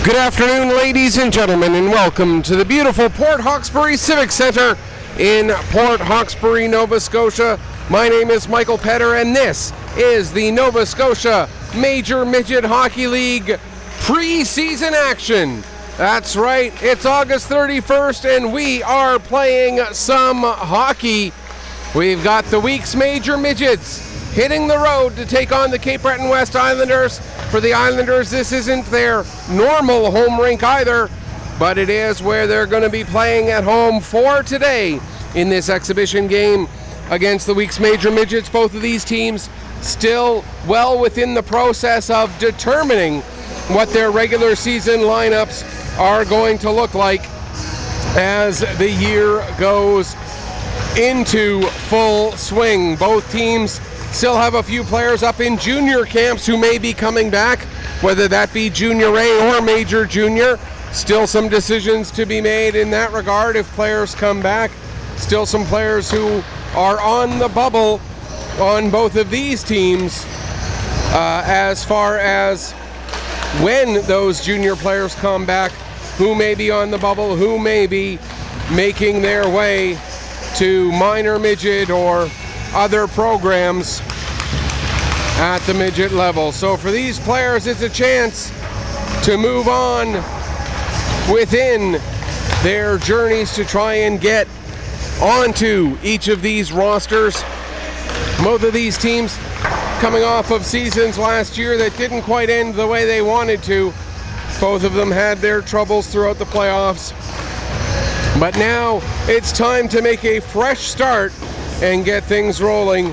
Good afternoon, ladies and gentlemen, and welcome to the beautiful Port Hawkesbury Civic Center in Port Hawkesbury, Nova Scotia. My name is Michael Petter, and this is the Nova Scotia Major Midget Hockey League preseason action. That's right, it's August 31st, and we are playing some hockey. We've got the week's Major Midgets hitting the road to take on the Cape Breton West Islanders. For the Islanders, this isn't their normal home rink either, but it is where they're going to be playing at home for today in this exhibition game against the week's Major Midgets. Both of these teams still well within the process of determining what their regular season lineups are going to look like as the year goes into full swing. Both teams still have a few players up in junior camps who may be coming back, whether that be junior A or major junior. Still some decisions to be made in that regard if players come back. Still some players who are on the bubble on both of these teams as far as when those junior players come back, who may be on the bubble, who may be making their way to minor midget or other programs at the midget level. So for these players, it's a chance to move on within their journeys to try and get onto each of these rosters. Both of these teams coming off of seasons last year that didn't quite end the way they wanted to. Both of them had their troubles throughout the playoffs. But now it's time to make a fresh start and get things rolling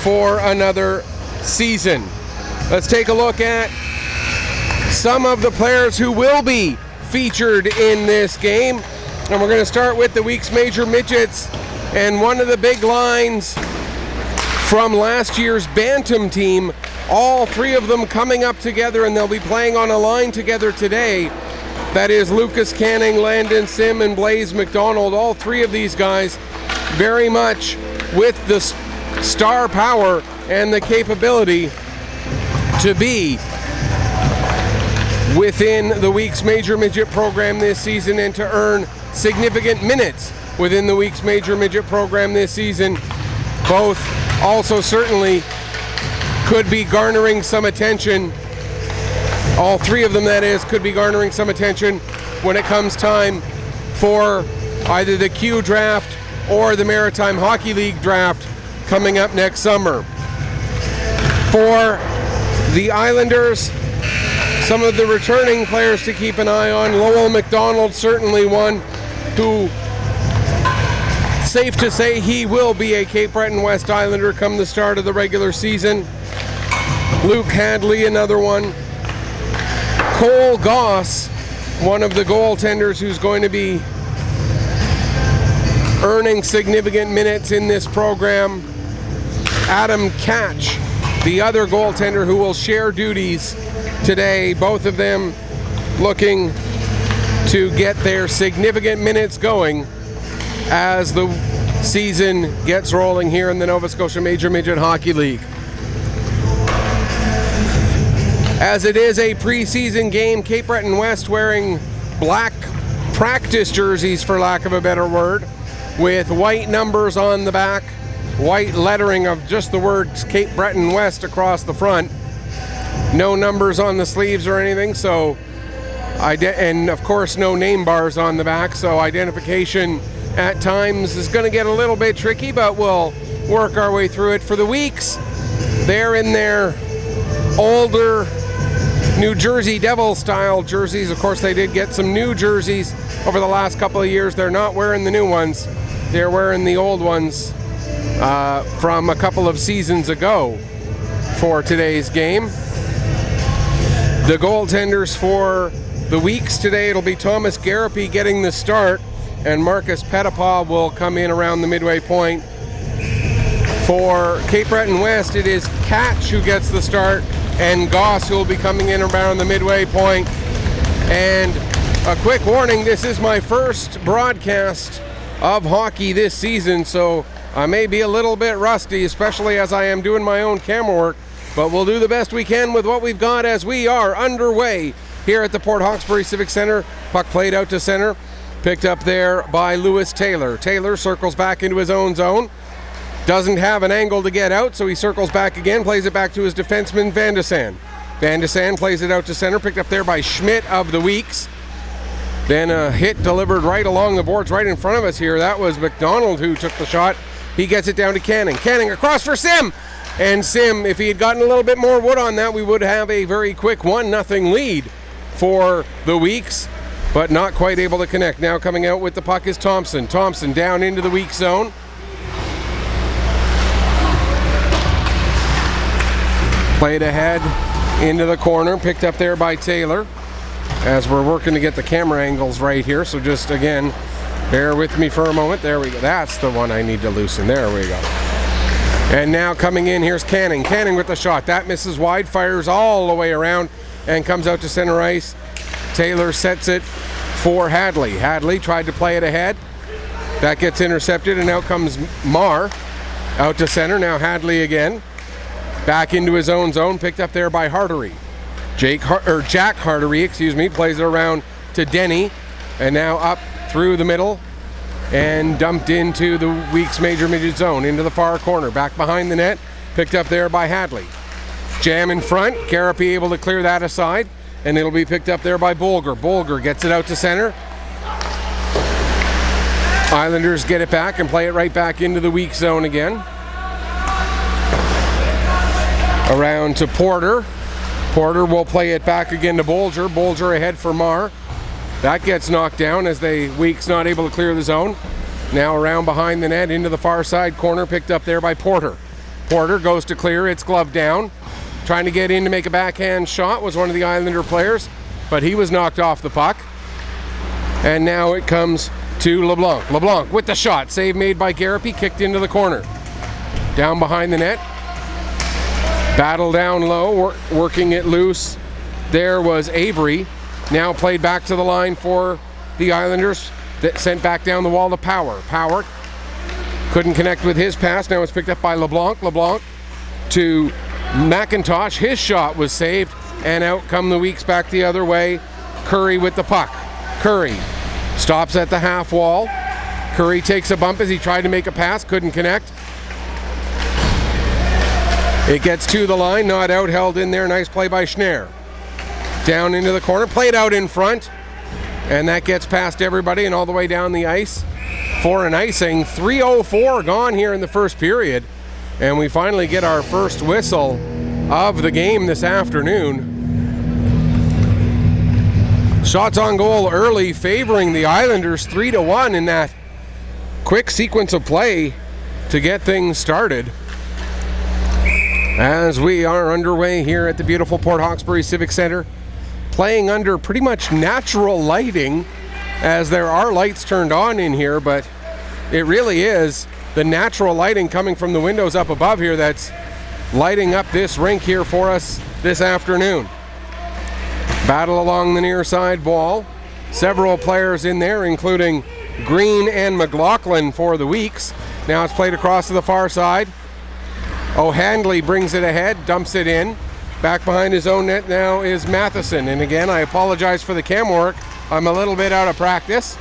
for another season. Let's take a look at some of the players who will be featured in this game. And we're going to start with the week's Major Midgets. And one of the big lines from last year's Bantam team, all three of them coming up together, and they'll be playing on a line together today. That is Lucas Canning, Landon Sim, and Blaze McDonald. All three of these guys very much with the star power and the capability to be within the week's Major Midget program this season and to earn significant minutes within the week's Major Midget program this season. Both also certainly could be garnering some attention. All three of them, that is, could be garnering some attention when it comes time for either the Q draft or the Maritime Hockey League draft coming up next summer. For the Islanders, some of the returning players to keep an eye on. Lowell McDonald, certainly one who, safe to say, he will be a Cape Breton West Islander come the start of the regular season. Luke Hadley, another one. Cole Goss, one of the goaltenders who's going to be earning significant minutes in this program. Adam Catch, the other goaltender who will share duties today. Both of them looking to get their significant minutes going as the season gets rolling here in the Nova Scotia Major Midget Hockey League. As it is a preseason game, Cape Breton West wearing black practice jerseys, for lack of a better word, with white numbers on the back, white lettering of just the words Cape Breton West across the front. No numbers on the sleeves or anything, so and of course no name bars on the back, so identification at times is going to get a little bit tricky, but we'll work our way through it. For the Weeks, they're in their older New Jersey Devil style jerseys. Of course, they did get some new jerseys over the last couple of years. They're not wearing the new ones. They're wearing the old ones from a couple of seasons ago for today's game. The goaltenders for the Weeks today, it'll be Thomas Garapi getting the start, and Marcus Pettipaw will come in around the midway point. For Cape Breton West, it is Catch who gets the start, and Goss who will be coming in around the midway point. And a quick warning, this is my first broadcast of hockey this season, so I may be a little bit rusty, especially as I am doing my own camera work, but we'll do the best we can with what we've got as we are underway here at the Port Hawkesbury Civic Center. Puck played out to center, picked up there by Lewis Taylor. Taylor circles back into his own zone. Doesn't have an angle to get out, so he circles back again, plays it back to his defenseman, Van de Sande. Van de Sande plays it out to center, picked up there by Schmidt of the Weeks. Then a hit delivered right along the boards right in front of us here. That was McDonald who took the shot. He gets it down to Canning. Canning across for Sim. And Sim, if he had gotten a little bit more wood on that, we would have a very quick 1-0 lead for the Weeks, but not quite able to connect. Now coming out with the puck is Thompson. Thompson down into the Weeks zone. Played ahead into the corner, picked up there by Taylor, as we're working to get the camera angles right here. So just again, bear with me for a moment. There we go. That's the one I need to loosen. There we go. And now coming in, here's Canning. Canning with the shot. That misses wide, fires all the way around, and comes out to center ice. Taylor sets it for Hadley. Hadley tried to play it ahead. That gets intercepted, and out comes Marr out to center. Now Hadley again. Back into his own zone, picked up there by Hartery. Jack Hartery, plays it around to Denny, and now up through the middle and dumped into the Weeks major midget zone, into the far corner, back behind the net, picked up there by Hadley. Jam in front, Garapi able to clear that aside, and it'll be picked up there by Bolger. Bolger gets it out to center. Islanders get it back and play it right back into the Weeks zone again. Around to Porter. Porter will play it back again to Bolger. Bolger ahead for Marr. That gets knocked down as the Weeks not able to clear the zone. Now around behind the net into the far side corner, picked up there by Porter. Porter goes to clear, it's gloved down. Trying to get in to make a backhand shot was one of the Islander players, but he was knocked off the puck. And now it comes to LeBlanc. LeBlanc with the shot. Save made by Garapi, kicked into the corner. Down behind the net. Battle down low, working it loose. There was Avery. Now played back to the line for the Islanders. That sent back down the wall to Power. Power couldn't connect with his pass. Now it's picked up by LeBlanc. LeBlanc to McIntosh. His shot was saved, and out come the Weeks back the other way. Curry with the puck. Curry stops at the half wall. Curry takes a bump as he tried to make a pass, couldn't connect. It gets to the line, not out, held in there. Nice play by Schneier. Down into the corner, played out in front, and that gets past everybody and all the way down the ice for an icing. 3:04 gone here in the first period, and we finally get our first whistle of the game this afternoon. Shots on goal early favoring the Islanders 3-1 in that quick sequence of play to get things started. As we are underway here at the beautiful Port Hawkesbury Civic Center, playing under pretty much natural lighting, as there are lights turned on in here, but it really is the natural lighting coming from the windows up above here that's lighting up this rink here for us this afternoon. Battle along the near side wall. Several players in there, including Green and McLaughlin for the Weeks. Now it's played across to the far side. O'Handley brings it ahead, dumps it in. Back behind his own net now is Matheson. And again, I apologize for the cam work. I'm a little bit out of practice.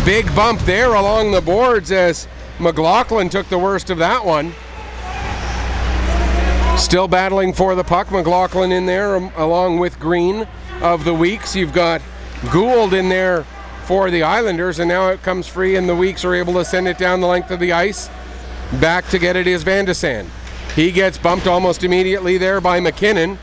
Big bump there along the boards as McLaughlin took the worst of that one. Still battling for the puck. McLaughlin in there along with Green of the Weeks. You've got Gould in there for the Islanders, and now it comes free and the Weeks are able to send it down the length of the ice. Back to get it is Van de Sande. He gets bumped almost immediately there by McKinnon.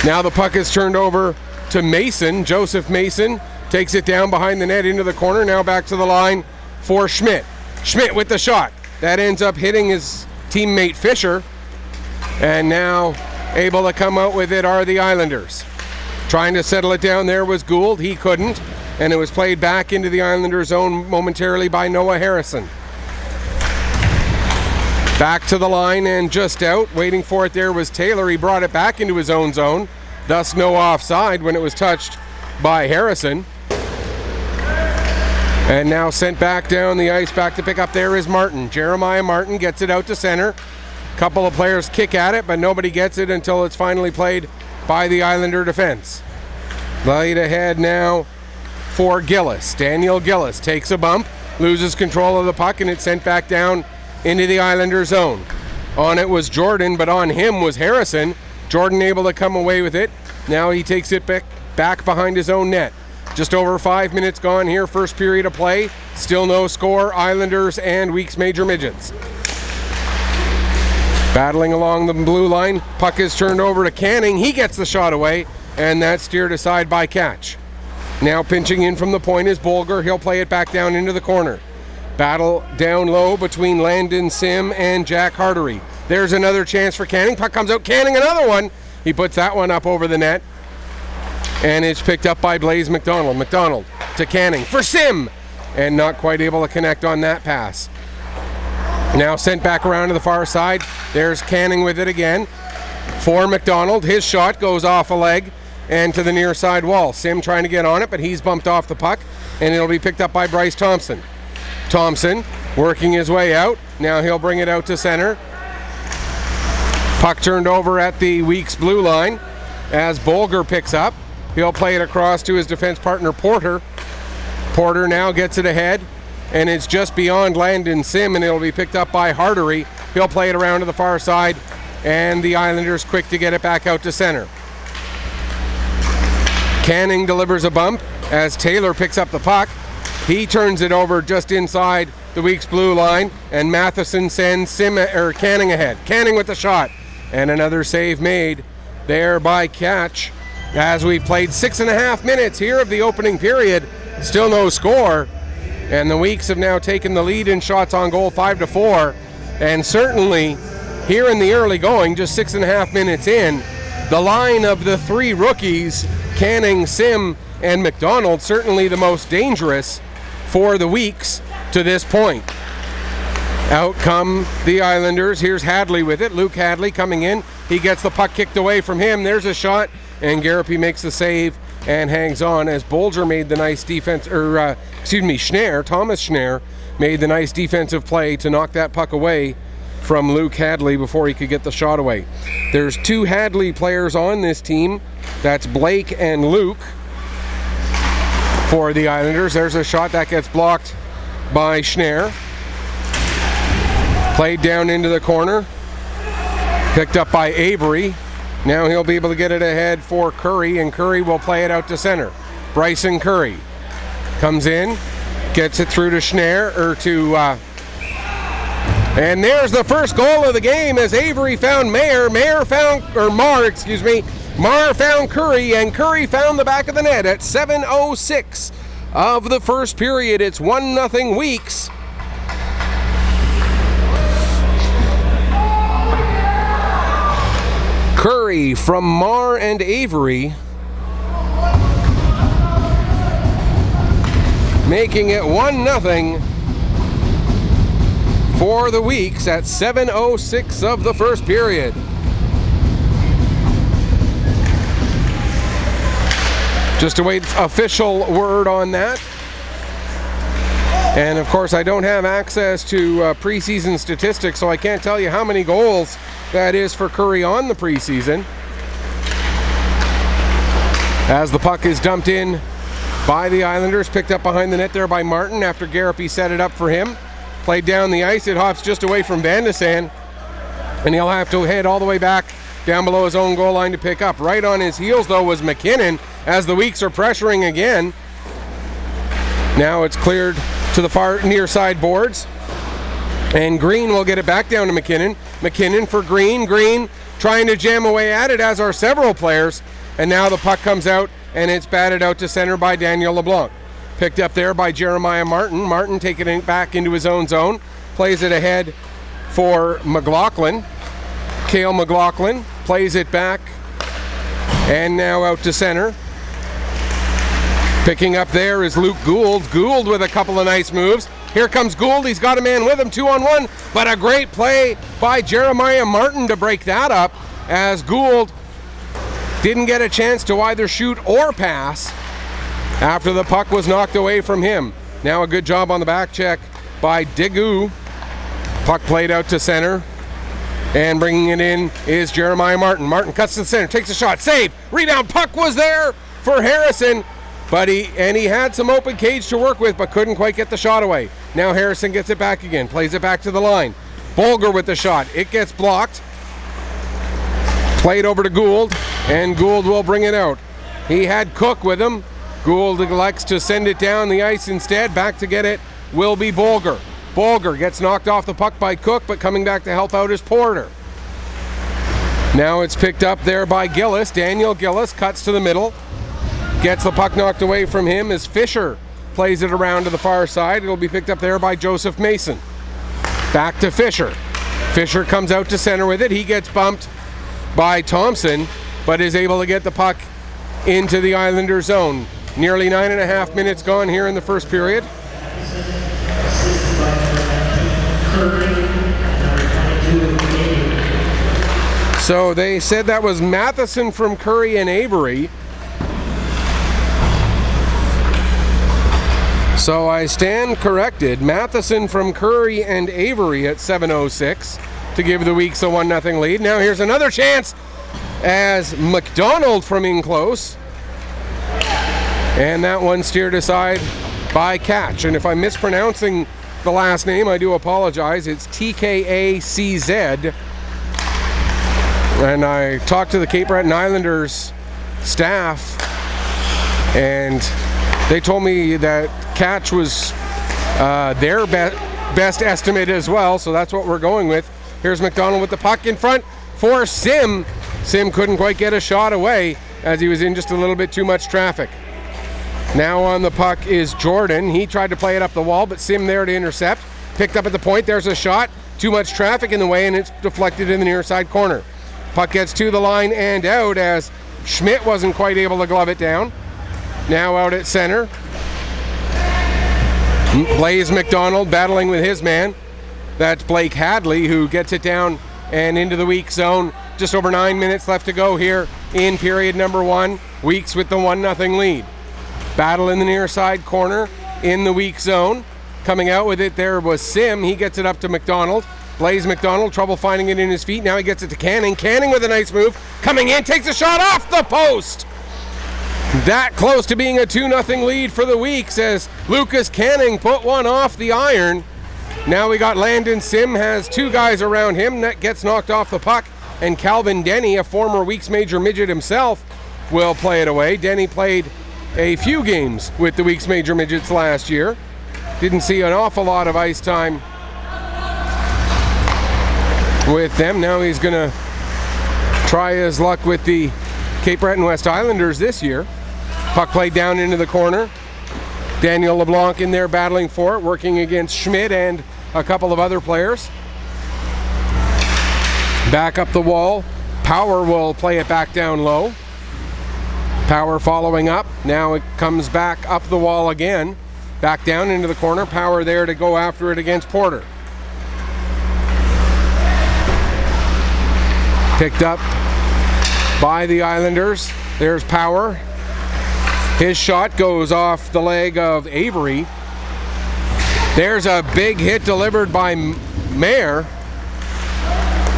Now the puck is turned over to Mason. Joseph Mason takes it down behind the net into the corner. Now back to the line for Schmidt. Schmidt with the shot. That ends up hitting his teammate Fisher. And now able to come out with it are the Islanders. Trying to settle it down there was Gould. He couldn't. And it was played back into the Islanders' zone momentarily by Noah Harrison. Back to the line and just out. Waiting for it there was Taylor. He brought it back into his own zone. Thus no offside when it was touched by Harrison. And now sent back down the ice. Back to pick up there is Martin. Jeremiah Martin gets it out to center. Couple of players kick at it, but nobody gets it until it's finally played by the Islander defense. Light ahead now for Gillis. Daniel Gillis takes a bump, loses control of the puck, and it's sent back down into the Islander zone. On it was Jordan, but on him was Harrison. Jordan able to come away with it. Now he takes it back behind his own net. Just over 5 minutes gone here, first period of play. Still no score, Islanders and Weeks Major Midgets. Battling along the blue line, puck is turned over to Canning. He gets the shot away, and that's steered aside by Catch. Now pinching in from the point is Bolger. He'll play it back down into the corner. Battle down low between Landon Sim and Jack Hartery. There's another chance for Canning. Puck comes out, Canning another one. He puts that one up over the net. And it's picked up by Blaze McDonald. McDonald to Canning for Sim. And not quite able to connect on that pass. Now sent back around to the far side. There's Canning with it again. For McDonald, his shot goes off a leg and to the near side wall. Sim trying to get on it, but he's bumped off the puck. And it'll be picked up by Bryce Thompson. Thompson working his way out. Now he'll bring it out to center. Puck turned over at the Weeks blue line as Bolger picks up. He'll play it across to his defense partner Porter. Porter now gets it ahead, and it's just beyond Landon Sim, and it'll be picked up by Hartery. He'll play it around to the far side, and the Islanders quick to get it back out to center. Canning delivers a bump as Taylor picks up the puck. He turns it over just inside the Weeks blue line, and Matheson sends Canning ahead. Canning with the shot, and another save made there by Catch. As we've played 6.5 minutes here of the opening period, still no score, and the Weeks have now taken the lead in shots on goal 5-4, and certainly here in the early going, just 6.5 minutes in, the line of the three rookies, Canning, Sim, and McDonald, certainly the most dangerous for the Weeks to this point. Out come the Islanders. Here's Hadley with it. Luke Hadley coming in. He gets the puck kicked away from him. There's a shot, and Garapi makes the save and hangs on as Bolger made the nice defense, Thomas Schnarr made the nice defensive play to knock that puck away from Luke Hadley before he could get the shot away. There's two Hadley players on this team. That's Blake and Luke for the Islanders. There's a shot that gets blocked by Schnarr. Played down into the corner. Picked up by Avery. Now he'll be able to get it ahead for Curry, and Curry will play it out to center. Bryson Curry comes in, gets it through to Schnarr, and there's the first goal of the game as Avery found Marr found Curry, and Curry found the back of the net at 7:06 of the first period. It's 1-0 Weeks. Curry from Marr and Avery, making it 1-0 for the Weeks at 7:06 of the first period. Just await official word on that. And of course I don't have access to preseason statistics, so I can't tell you how many goals that is for Curry on the preseason. As the puck is dumped in by the Islanders, picked up behind the net there by Martin after Garapi set it up for him. Played down the ice, it hops just away from Van de Sande, and he'll have to head all the way back down below his own goal line to pick up. Right on his heels though was McKinnon as the Weeks are pressuring again. Now it's cleared to the far near side boards, and Green will get it back down to McKinnon. McKinnon for Green. Green trying to jam away at it, as are several players. And now the puck comes out, and it's batted out to center by Daniel LeBlanc. Picked up there by Jeremiah Martin. Martin taking it back into his own zone. Plays it ahead for McLaughlin. Cale McLaughlin plays it back. And now out to center. Picking up there is Luke Gould. Gould with a couple of nice moves. Here comes Gould. He's got a man with him, 2-on-1. But a great play by Jeremiah Martin to break that up, as Gould didn't get a chance to either shoot or pass after the puck was knocked away from him. Now a good job on the back check by Digou. Puck played out to center. And bringing it in is Jeremiah Martin. Martin cuts to the center, takes a shot, save, rebound, puck was there for Harrison, but he had some open cage to work with, but couldn't quite get the shot away. Now Harrison gets it back again, plays it back to the line. Bolger with the shot, it gets blocked. Played over to Gould, and Gould will bring it out. He had Cook with him. Gould elects to send it down the ice instead. Back to get it will be Bolger. Bolger gets knocked off the puck by Cook, but coming back to help out is Porter. Now it's picked up there by Gillis. Daniel Gillis cuts to the middle. Gets the puck knocked away from him as Fisher plays it around to the far side. It'll be picked up there by Joseph Mason. Back to Fisher. Fisher comes out to center with it. He gets bumped by Thompson, but is able to get the puck into the Islander zone. Nearly 9.5 minutes gone here in the first period. So they said that was Matheson from Curry and Avery. So I stand corrected. Matheson from Curry and Avery at 7:06 to give the Weeks a 1-0 lead. Now here's another chance as McDonald from in close. And that one steered aside by Catch. And if I'm mispronouncing the last name, I do apologize. It's TKACZ. And I talked to the Cape Breton Islanders staff, and they told me that Catch was their best estimate as well, so that's what we're going with. Here's McDonald with the puck in front for Sim. Sim couldn't quite get a shot away as he was in just a little bit too much traffic. Now on the puck is Jordan. He tried to play it up the wall, but Sim there to intercept. Picked up at the point, there's a shot. Too much traffic in the way, and it's deflected in the near side corner. Puck gets to the line and out as Schmidt wasn't quite able to glove it down. Now out at center. Blaze McDonald battling with his man. That's Blake Hadley who gets it down and into the Weeks zone. Just over 9 minutes left to go here in period number 1. Weeks with the 1-0 lead. Battle in the near side corner in the Weeks zone. Coming out with it there was Sim. He gets it up to McDonald. Blaze McDonald, trouble finding it in his feet. Now he gets it to Canning. Canning with a nice move. Coming in, takes a shot off the post. That close to being a 2-0 lead for the Weeks as Lucas Canning put one off the iron. Now we got Landon Sim, has two guys around him. That gets knocked off the puck. And Calvin Denny, a former Weeks Major Midget himself, will play it away. Denny played a few games with the Weeks Major Midgets last year. Didn't see an awful lot of ice time with them. Now he's going to try his luck with the Cape Breton West Islanders this year. Puck played down into the corner. Daniel LeBlanc in there battling for it, working against Schmidt and a couple of other players. Back up the wall. Power will play it back down low. Power following up. Now it comes back up the wall again. Back down into the corner. Power there to go after it against Porter. Picked up by the Islanders. There's Power. His shot goes off the leg of Avery. There's a big hit delivered by Mayer.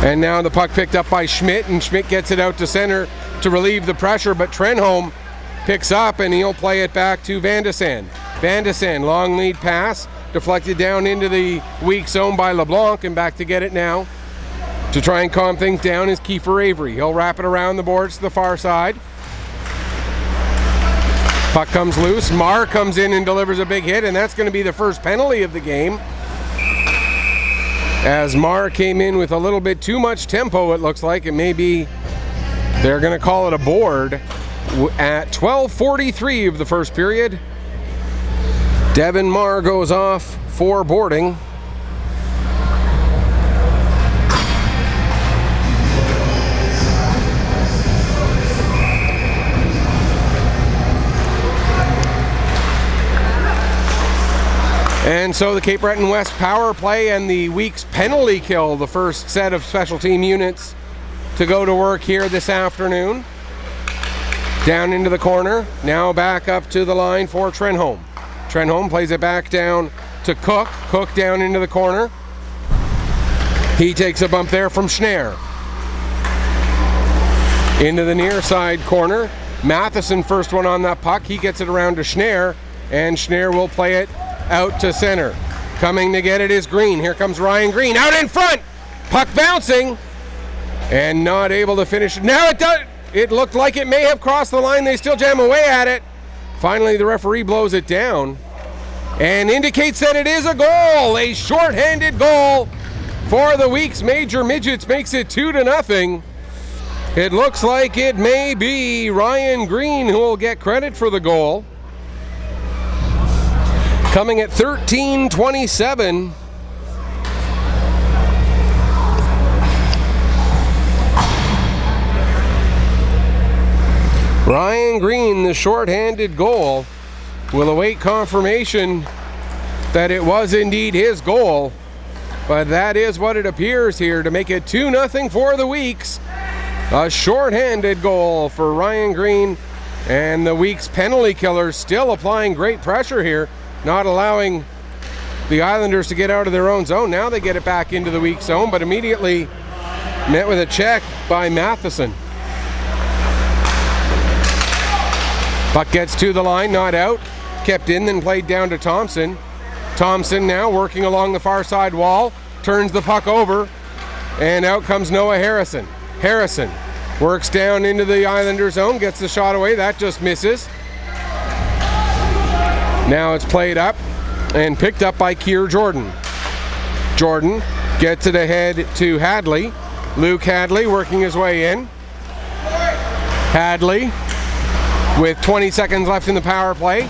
And now the puck picked up by Schmidt, and Schmidt gets it out to center to relieve the pressure, but Trenholm picks up and he'll play it back to Van de Sande. Van de Sande, long lead pass, deflected down into the weak zone by LeBlanc, and back to get it now. To try and calm things down is Kiefer Avery. He'll wrap it around the boards to the far side. Puck comes loose. Marr comes in and delivers a big hit, and that's going to be the first penalty of the game. As Marr came in with a little bit too much tempo, it looks like. It may be, they're going to call it a board at 12:43 of the first period. Devin Marr goes off for boarding. And so the Cape Breton West power play and the Weeks penalty kill, the first set of special team units to go to work here this afternoon. Down into the corner, now back up to the line for Trenholm. Trenholm plays it back down to Cook. Cook down into the corner. He takes a bump there from Schneier. Into the near side corner. Matheson first one on that puck. He gets it around to Schneier, and Schneier will play it out to center. Coming to get it is Green. Here comes Ryan Green out in front. Puck bouncing and not able to finish. Now it does. It looked like it may have crossed the line. They still jam away at it. Finally, the referee blows it down and indicates that it is a goal. A shorthanded goal for the Weeks Major Midgets makes it 2-0. It looks like it may be Ryan Green who will get credit for the goal. Coming at 13:27. Ryan Green, the shorthanded goal, will await confirmation that it was indeed his goal. But that is what it appears here to make it 2-0 for the Weeks. A shorthanded goal for Ryan Green, and the Weeks penalty killers still applying great pressure here, not allowing the Islanders to get out of their own zone. Now they get it back into the Weeks zone, but immediately met with a check by Matheson. Puck gets to the line, not out. Kept in, then played down to Thompson. Thompson now working along the far side wall, turns the puck over, and out comes Noah Harrison. Harrison works down into the Islander zone, gets the shot away, that just misses. Now it's played up and picked up by Keir Jordan. Jordan gets it ahead to Hadley. Luke Hadley working his way in. Hadley with 20 seconds left in the power play.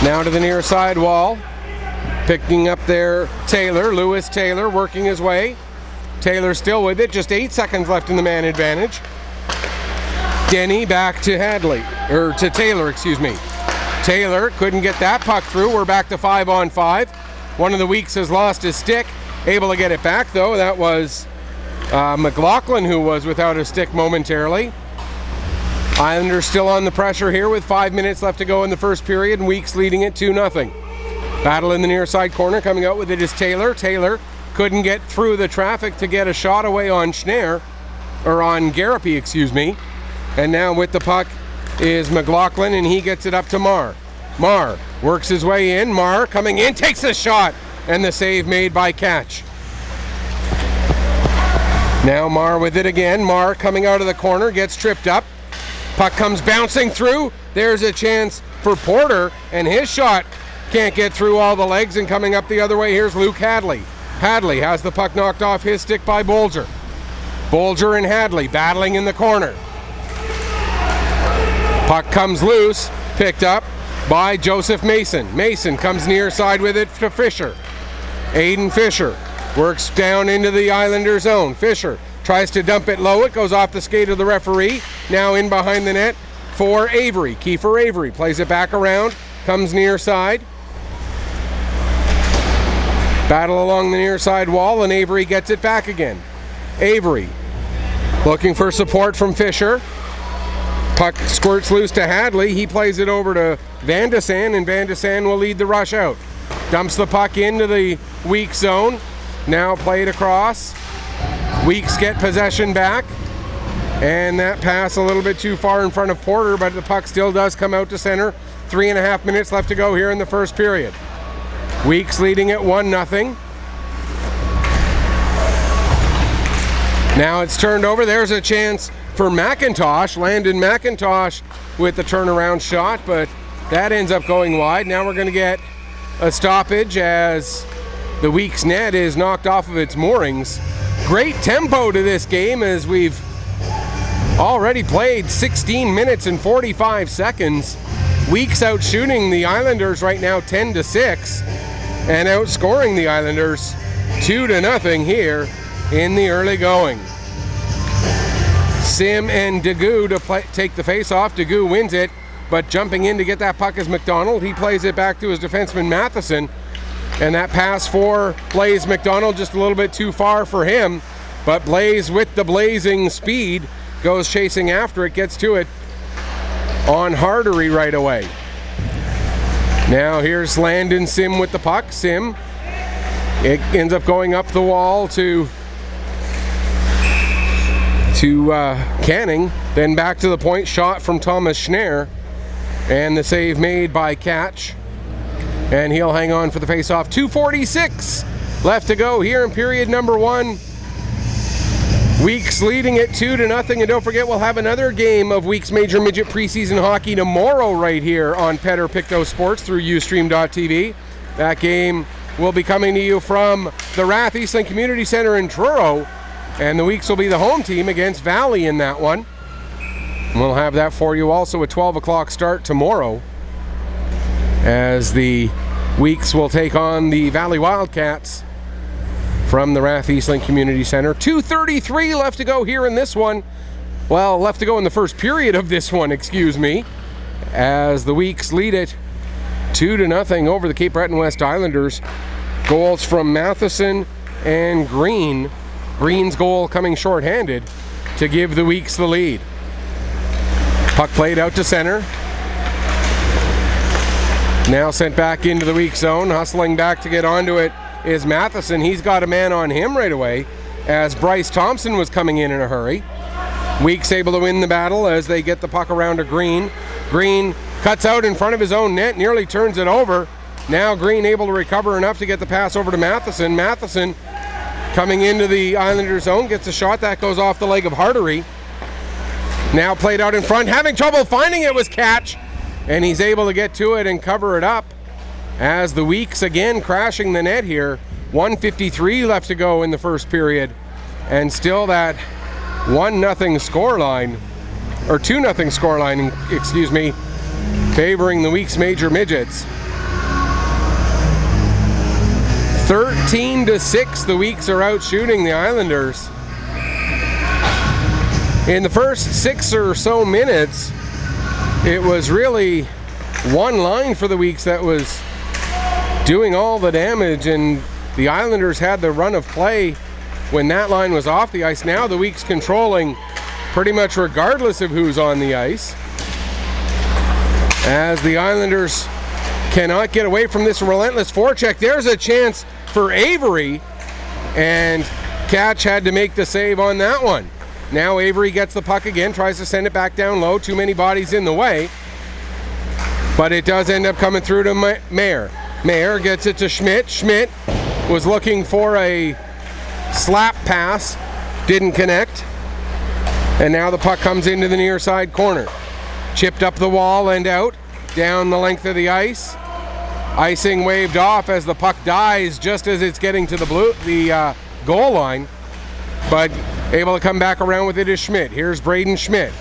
Now to the near side wall. Picking up there Taylor, Lewis Taylor working his way. Taylor still with it, just 8 seconds left in the man advantage. Denny back to Hadley, or to Taylor, excuse me. Taylor couldn't get that puck through. We're back to 5-on-5. One of the Weeks has lost his stick. Able to get it back though. That was McLaughlin who was without a stick momentarily. Islanders still on the pressure here with 5 minutes left to go in the first period, and Weeks leading it 2-0. Battle in the near side corner. Coming out with it is Taylor. Taylor couldn't get through the traffic to get a shot away on Schneier, or on Garapy, excuse me. And now with the puck is McLaughlin, and he gets it up to Marr. Marr works his way in. Marr coming in, takes a shot, and the save made by Catch. Now Marr with it again. Marr coming out of the corner, gets tripped up. Puck comes bouncing through. There's a chance for Porter, and his shot can't get through all the legs, and coming up the other way, here's Luke Hadley. Hadley has the puck knocked off his stick by Bolger. Bolger and Hadley battling in the corner. Puck comes loose, picked up by Joseph Mason. Mason comes near side with it to Fisher. Aiden Fisher works down into the Islander zone. Fisher tries to dump it low. It goes off the skate of the referee. Now in behind the net for Avery. Kiefer Avery plays it back around, comes near side. Battle along the near side wall, and Avery gets it back again. Avery looking for support from Fisher. Puck squirts loose to Hadley. He plays it over to Van de Sande, and Van de Sande will lead the rush out. Dumps the puck into the Weeks zone. Now played across. Weeks get possession back. And that pass a little bit too far in front of Porter, but the puck still does come out to center. 3.5 minutes left to go here in the first period. Weeks leading at 1-0. Now it's turned over. There's a chance for McIntosh. Landon McIntosh with the turnaround shot, but that ends up going wide. Now we're going to get a stoppage as the Weeks net is knocked off of its moorings. Great tempo to this game as we've already played 16 minutes and 45 seconds. Weeks out shooting the Islanders right now 10-6 and outscoring the Islanders 2-0 here in the early going. Sim and Degou to take the face-off. Degou wins it, but jumping in to get that puck is McDonald. He plays it back to his defenseman Matheson, and that pass for Blaze McDonald just a little bit too far for him, but Blaze with the blazing speed goes chasing after it, gets to it on Hardery right away. Now here's Landon Sim with the puck. Sim It ends up going up the wall to Canning, then back to the point, shot from Thomas Schneer, and the save made by Catch, and he'll hang on for the face-off. 2:46 left to go here in period number 1. Weeks leading it 2-0, and don't forget we'll have another game of Weeks Major Midget preseason hockey tomorrow right here on Petter Pictou Sports through Ustream.tv. That game will be coming to you from the Rath Eastland Community Center in Truro, and the Weeks will be the home team against Valley in that one. We'll have that for you also at 12 o'clock start tomorrow, as the Weeks will take on the Valley Wildcats from the Rath Eastland Community Center. 2:33 left to go here in this one. Well, left to go in the first period of this one, excuse me, as the Weeks lead it 2-0 over the Cape Breton West Islanders. Goals from Matheson and Green. Green's goal coming shorthanded to give the Weeks the lead. Puck played out to center. Now sent back into the Weeks zone. Hustling back to get onto it is Matheson. He's got a man on him right away, as Bryce Thompson was coming in a hurry. Weeks able to win the battle as they get the puck around to Green. Green cuts out in front of his own net, nearly turns it over. Now Green able to recover enough to get the pass over to Matheson. Matheson coming into the Islanders zone, gets a shot that goes off the leg of Hartery. Now played out in front, having trouble finding it was Catch, and he's able to get to it and cover it up, as the Weeks again crashing the net here. 1:53 left to go in the first period, and still that 1-0 scoreline, or 2-0 scoreline, excuse me, favoring the Weeks Major Midgets. 13-6, the Weeks are out shooting the Islanders. In the first 6 or so minutes, it was really one line for the Weeks that was doing all the damage, and the Islanders had the run of play when that line was off the ice. Now the Weeks controlling pretty much regardless of who's on the ice, as the Islanders cannot get away from this relentless forecheck. There's a chance for Avery, and Catch had to make the save on that one. Now Avery gets the puck again, tries to send it back down low. Too many bodies in the way, but it does end up coming through to Mayer. Mayer gets it to Schmidt. Schmidt was looking for a slap pass, didn't connect, and now the puck comes into the near side corner. Chipped up the wall and out, down the length of the ice. Icing waved off as the puck dies just as it's getting to the goal line, but able to come back around with it is Schmidt. Here's Braden Schmidt.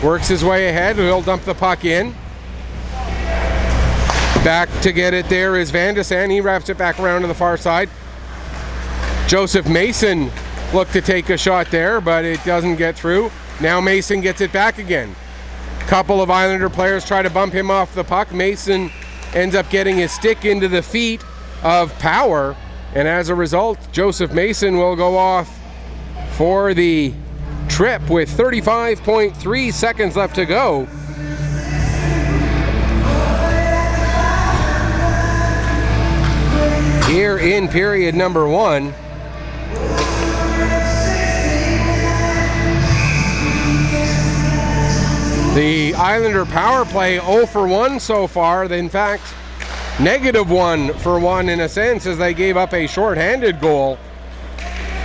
Works his way ahead. He'll dump the puck in. Back to get it there is Van de Sande. He wraps it back around to the far side. Joseph Mason looked to take a shot there, but it doesn't get through. Now Mason gets it back again. Couple of Islander players try to bump him off the puck. Mason ends up getting his stick into the feet of Power, and as a result, Joseph Mason will go off for the trip with 35.3 seconds left to go. Here in period number 1. The Islander power play 0 for 1 so far. In fact, -1 for 1 in a sense, as they gave up a shorthanded goal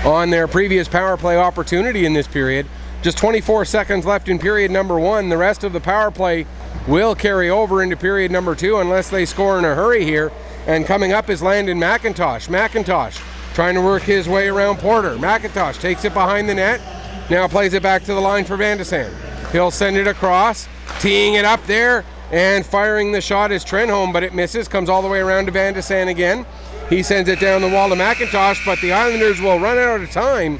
on their previous power play opportunity in this period. Just 24 seconds left in period number 1. The rest of the power play will carry over into period number 2 unless they score in a hurry here. And coming up is Landon McIntosh. McIntosh trying to work his way around Porter. McIntosh takes it behind the net. Now plays it back to the line for Van de Sande. He'll send it across, teeing it up there, and firing the shot is Trenholm, but it misses. Comes all the way around to Van de Sande again. He sends it down the wall to McIntosh, but the Islanders will run out of time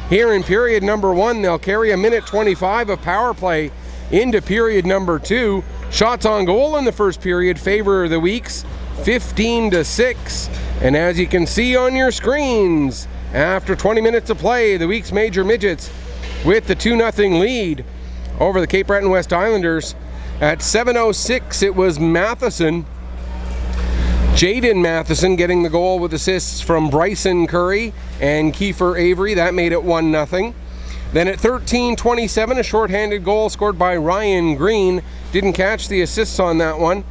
here in period number 1. They'll carry 1:25 of power play into period number 2. Shots on goal in the first period favor the Weeks, 15-6. And as you can see on your screens, after 20 minutes of play, the Weeks Major Midgets with the 2-0 lead over the Cape Breton West Islanders. At 7:06, it was Matheson Jaden Matheson getting the goal with assists from Bryson Curry and Kiefer Avery. That made it 1-0. Then at 13:27, a shorthanded goal scored by Ryan Green. Didn't catch the assists on that one.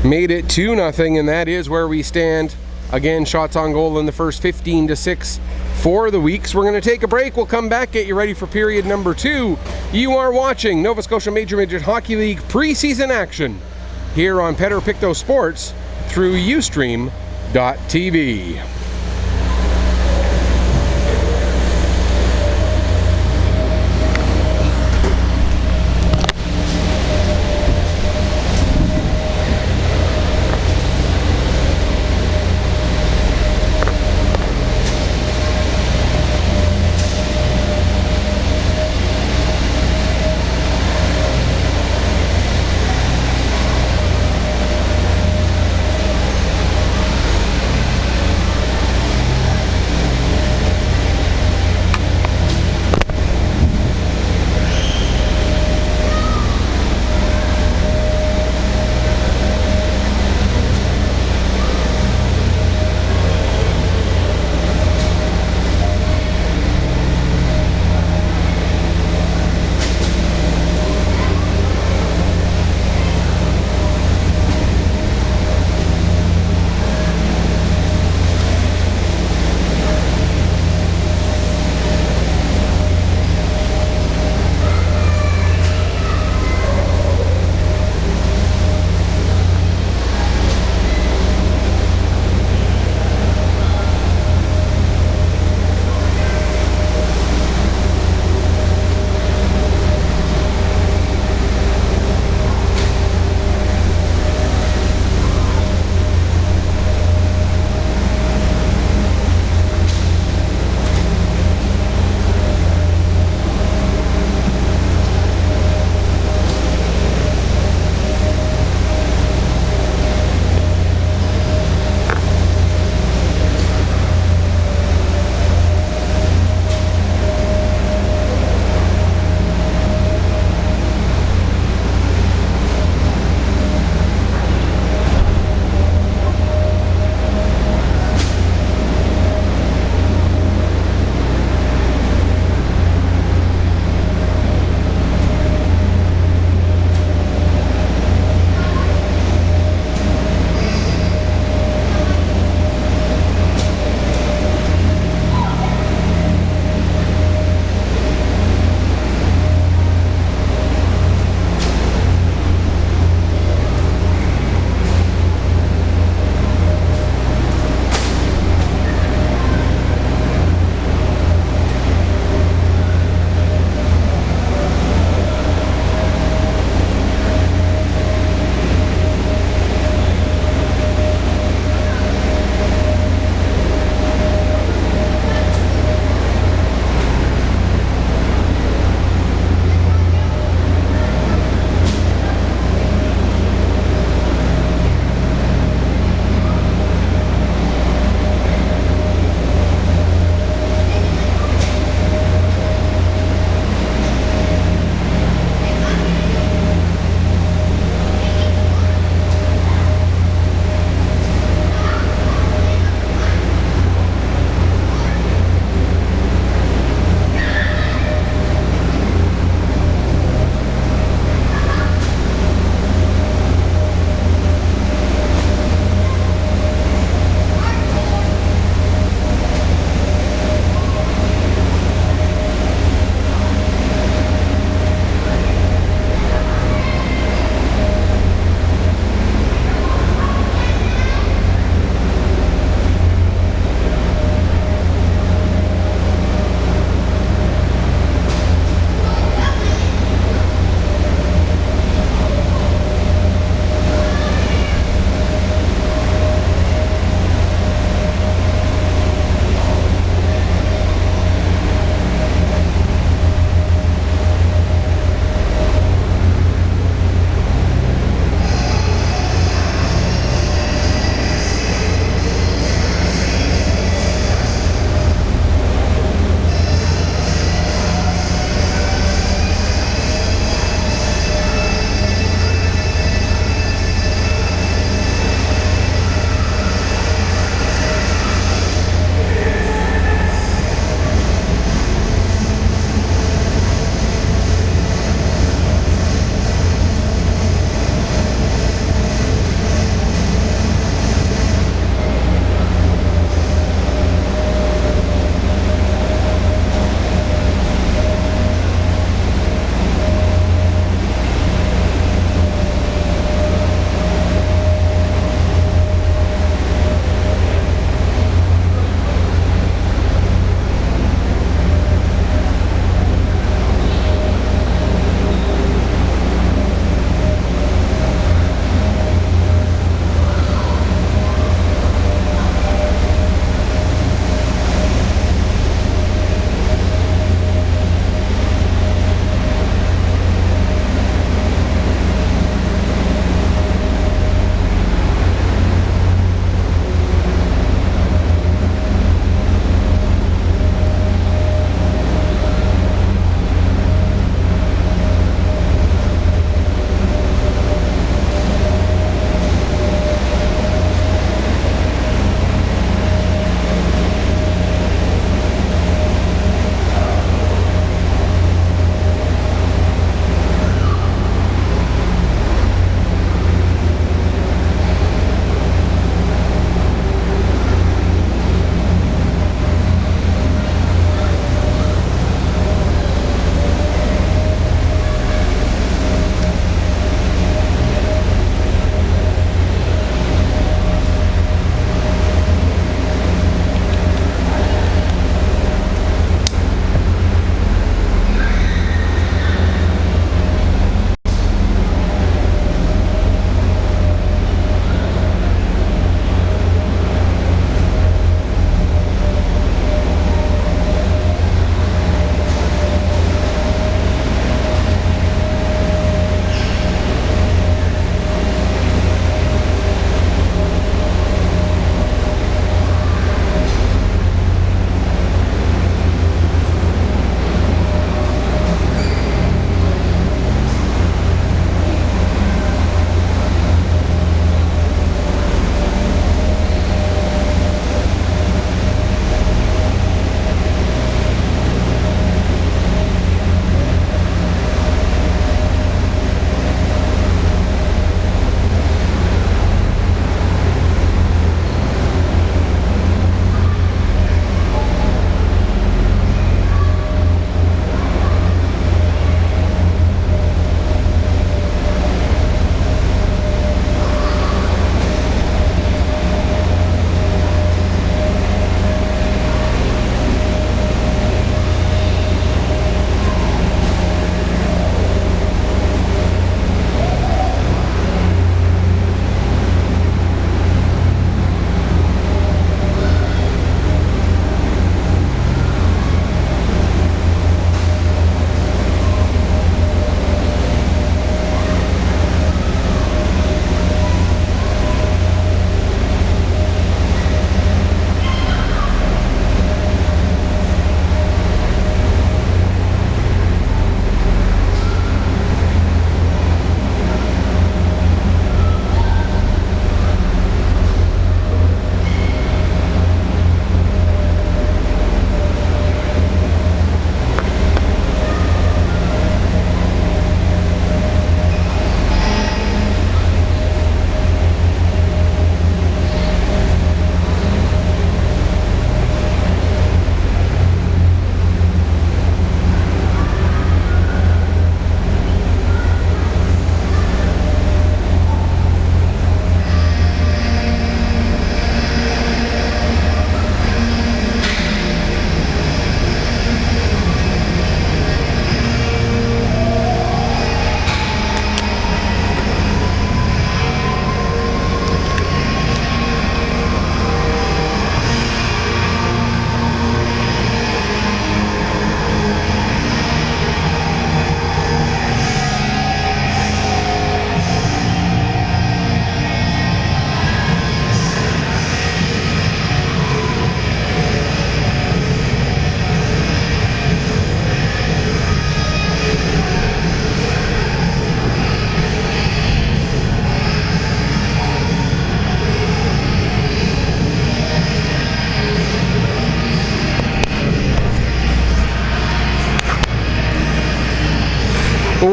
Made it 2-0, and that is where we stand. Again, shots on goal in the first 15-6 for the Weeks. We're going to take a break. We'll come back, get you ready for period number 2. You are watching Nova Scotia Major Midget Hockey League preseason action here on Pedro Picto Sports through Ustream.tv.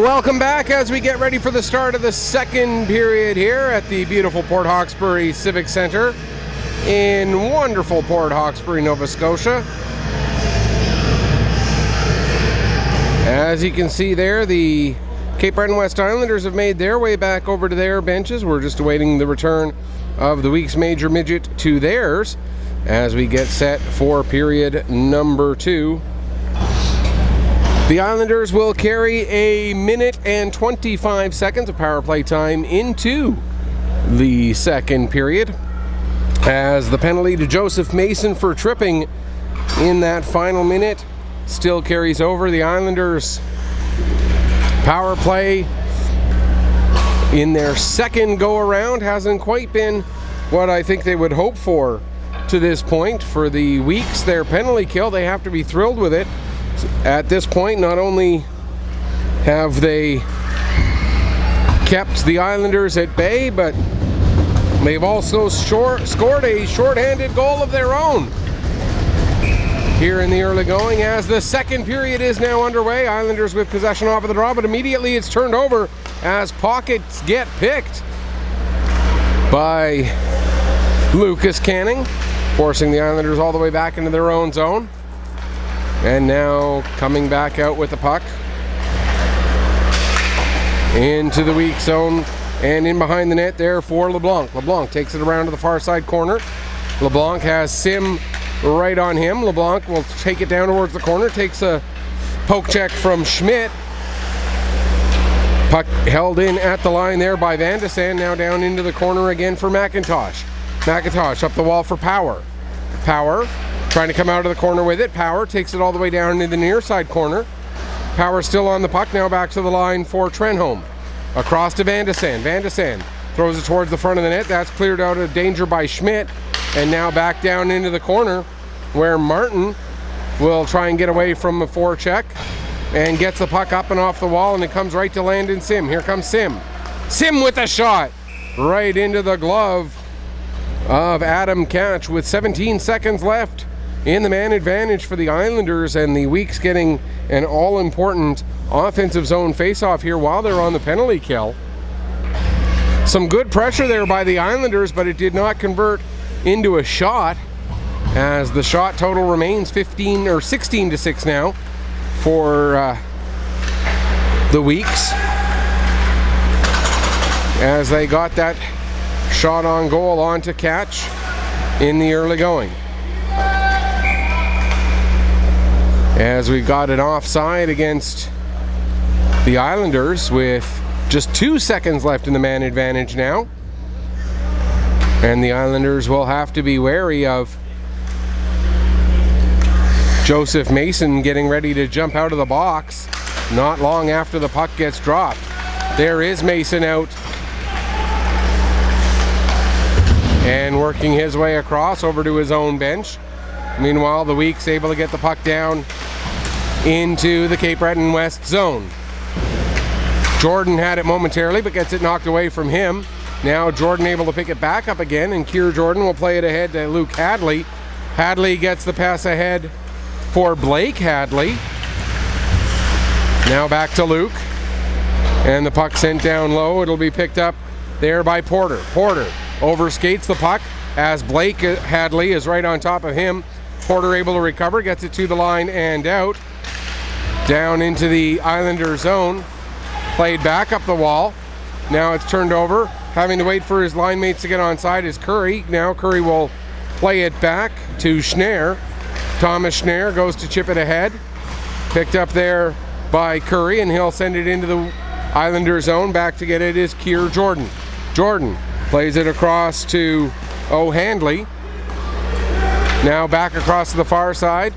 Welcome back as we get ready for the start of the second period here at the beautiful Port Hawkesbury Civic Center in wonderful Port Hawkesbury, Nova Scotia. As you can see there, the Cape Breton West Islanders have made their way back over to their benches. We're just awaiting the return of the week's major midget to theirs as we get set for period number 2. The Islanders will carry a minute and 25 seconds of power play time into the second period as the penalty to Joseph Mason for tripping in that final minute still carries over. The Islanders power play in their second go around hasn't quite been what I think they would hope for to this point. For the Weeks, their penalty kill, they have to be thrilled with it. At this point, not only have they kept the Islanders at bay, but they've also scored a shorthanded goal of their own here in the early going as the second period is now underway. Islanders with possession off of the draw, but immediately it's turned over as pockets get picked by Lucas Canning, forcing the Islanders all the way back into their own zone. And now coming back out with the puck into the weak zone and in behind the net there for LeBlanc. LeBlanc takes it around to the far side corner. LeBlanc has Sim right on him. LeBlanc will take it down towards the corner, takes a poke check from Schmidt. Puck held in at the line there by Van de Sande, now down into the corner again for McIntosh. McIntosh up the wall for Power. Power trying to come out of the corner with it. Power takes it all the way down into the near side corner. Power still on the puck, now back to the line for Trenholm. Across to Van de Sande. Van de Sande throws it towards the front of the net. That's cleared out of danger by Schmidt. And now back down into the corner where Martin will try and get away from the forecheck and gets the puck up and off the wall, and it comes right to Landon Sim. Here comes Sim. Sim with a shot right into the glove of Adam Catch with 17 seconds left in the man advantage for the Islanders, and the Weeks getting an all-important offensive zone face-off here while they're on the penalty kill. Some good pressure there by the Islanders, but it did not convert into a shot as the shot total remains 16 to 6 now for the Weeks as they got that shot on goal onto Catch in the early going. As we got an offside against the Islanders with just 2 seconds left in the man advantage now. And the Islanders will have to be wary of Joseph Mason getting ready to jump out of the box not long after the puck gets dropped. There is Mason out and working his way across over to his own bench. Meanwhile, the Weeks able to get the puck down into the Cape Breton West zone. Jordan had it momentarily, but gets it knocked away from him. Now Jordan able to pick it back up again, and Keir Jordan will play it ahead to Luke Hadley. Hadley gets the pass ahead for Blake Hadley. Now back to Luke, and the puck sent down low. It'll be picked up there by Porter. Porter overskates the puck as Blake Hadley is right on top of him. Porter able to recover, gets it to the line and out. Down into the Islander zone. Played back up the wall. Now it's turned over. Having to wait for his line mates to get onside is Curry. Now Curry will play it back to Schnarr. Thomas Schnarr goes to chip it ahead. Picked up there by Curry, and he'll send it into the Islander zone. Back to get it is Keir Jordan. Jordan plays it across to O'Handley. Now back across to the far side.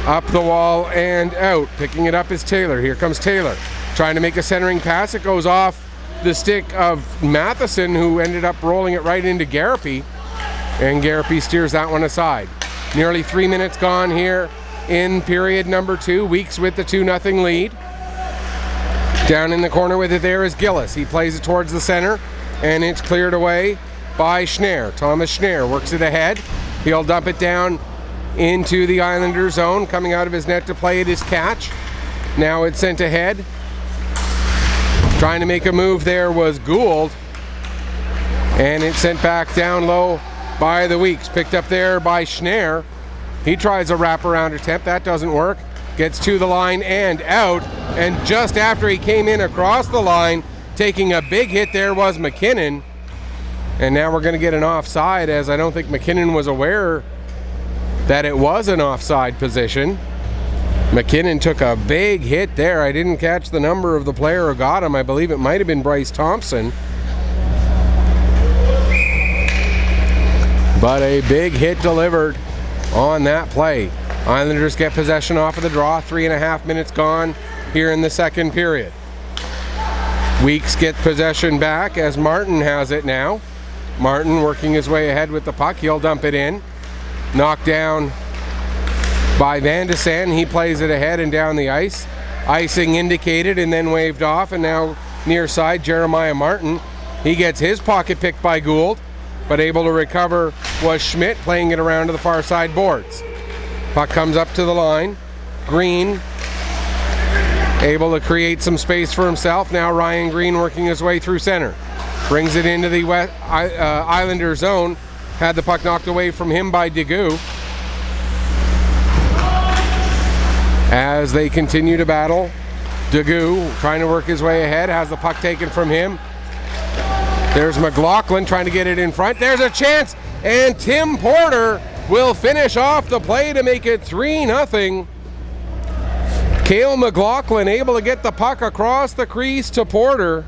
Up the wall and out. Picking it up is Taylor. Here comes Taylor. Trying to make a centering pass. It goes off the stick of Matheson, who ended up rolling it right into Garapy. And Garapy steers that one aside. Nearly 3 minutes gone here in period number 2. Weeks with the 2-0 lead. Down in the corner with it there is Gillis. He plays it towards the center, and it's cleared away by Schnarr. Thomas Schnarr works it ahead. He'll dump it down into the Islander zone. Coming out of his net to play it is Catch. Now it's sent ahead Trying to make a move there was Gould. And it's sent back down low by the Weeks. Picked up there by Schneer. He tries a wraparound attempt. That doesn't work. Gets to the line and out. And just after he came in across the line, taking a big hit there was McKinnon. And now we're going to get an offside, as I don't think McKinnon was aware that it was an offside position. McKinnon took a big hit there. I didn't catch the number of the player who got him. I believe it might have been Bryce Thompson. But a big hit delivered on that play. Islanders get possession off of the draw. 3.5 minutes gone here in the second period. Weeks get possession back as Martin has it now. Martin working his way ahead with the puck. He'll dump it in. Knocked down by Van de Sande. He plays it ahead and down the ice. Icing indicated and then waved off. And now near side, Jeremiah Martin. He gets his pocket picked by Gould, but able to recover was Schmidt, playing it around to the far side boards. Puck comes up to the line. Green able to create some space for himself. Now Ryan Green working his way through center. Brings it into the Islander zone. Had the puck knocked away from him by Degout. As they continue to battle, Degout trying to work his way ahead, has the puck taken from him. There's McLaughlin trying to get it in front. There's a chance, and Tim Porter will finish off the play to make it 3-0. Cale McLaughlin able to get the puck across the crease to Porter.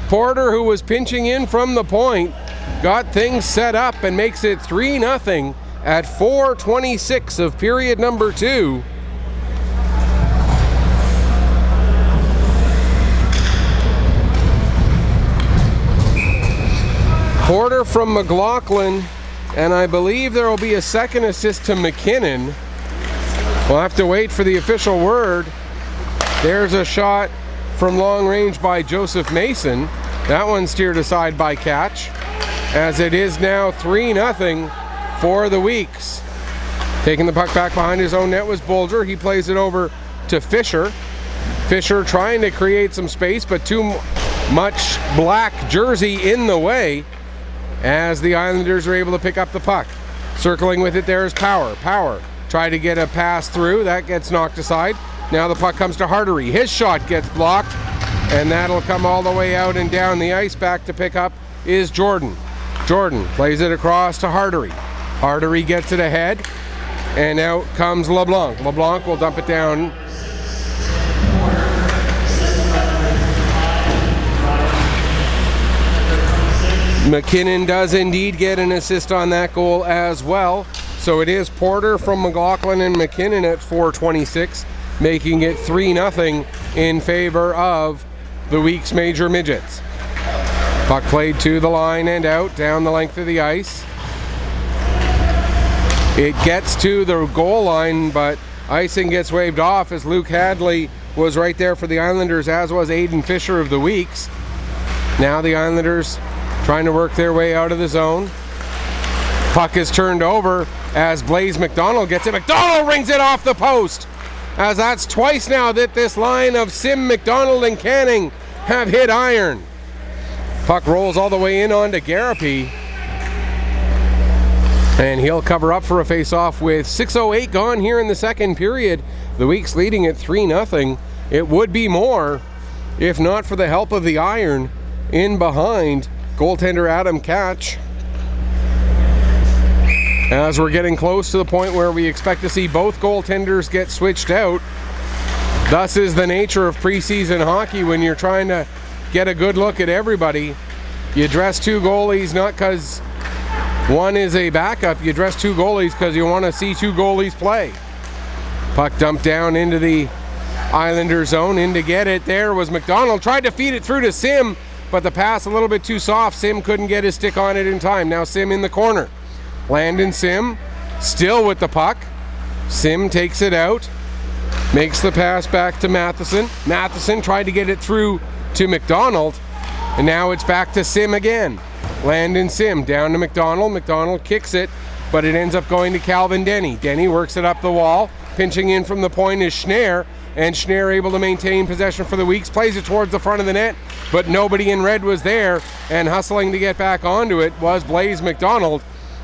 Porter, who was pinching in from the point, got things set up and makes it 3-0 at 4:26 of period number 2. Porter from McLaughlin, and I believe there will be a second assist to McKinnon. We'll have to wait for the official word. There's a shot from long range by Joseph Mason. That one steered aside by Catch, as it is now 3-0 for the Weeks. Taking the puck back behind his own net was Bolger. He plays it over to Fisher. Fisher trying to create some space, but too much black jersey in the way, as the Islanders are able to pick up the puck. Circling with it there is Power. Power tried to get a pass through. That gets knocked aside. Now the puck comes to Hardery. His shot gets blocked, and that'll come all the way out and down the ice. Back to pick up is Jordan. Jordan plays it across to Hardery. Hardery gets it ahead, and out comes LeBlanc. LeBlanc will dump it down. McKinnon does indeed get an assist on that goal as well. So it is Porter from McLaughlin and McKinnon at 4:26, making it 3-0 in favor of the Weeks Major Midgets. Puck played to the line and out down the length of the ice. It gets to the goal line, but icing gets waved off, as Luke Hadley was right there for the Islanders, as was Aiden Fisher of the Weeks. Now the Islanders trying to work their way out of the zone. Puck is turned over as Blaze McDonald gets it. McDonald rings it off the post, as that's twice now that this line of Sim, McDonald, and Canning have hit iron. Puck rolls all the way in onto Garapi, and he'll cover up for a face-off with 6:08 gone here in the second period. The Weeks leading at 3-0. It would be more if not for the help of the iron in behind goaltender Adam Catch. As we're getting close to the point where we expect to see both goaltenders get switched out. Thus is the nature of preseason hockey when you're trying to get a good look at everybody. You dress two goalies not because one is a backup. You dress two goalies because you want to see two goalies play. Puck dumped down into the Islander zone. In to get it there was McDonald. Tried to feed it through to Sim, but the pass a little bit too soft. Sim couldn't get his stick on it in time. Now Sim in the corner. Landon Sim still with the puck. Sim takes it out. Makes the pass back to Matheson. Matheson tried to get it through to McDonald. And now it's back to Sim again. Landon Sim down to McDonald. McDonald kicks it, but it ends up going to Calvin Denny. Denny works it up the wall. Pinching in from the point is Schneer. and Schneer able to maintain possession for the Weeks, plays it towards the front of the net, but nobody in red was there, and hustling to get back onto it was Blaze McDonald,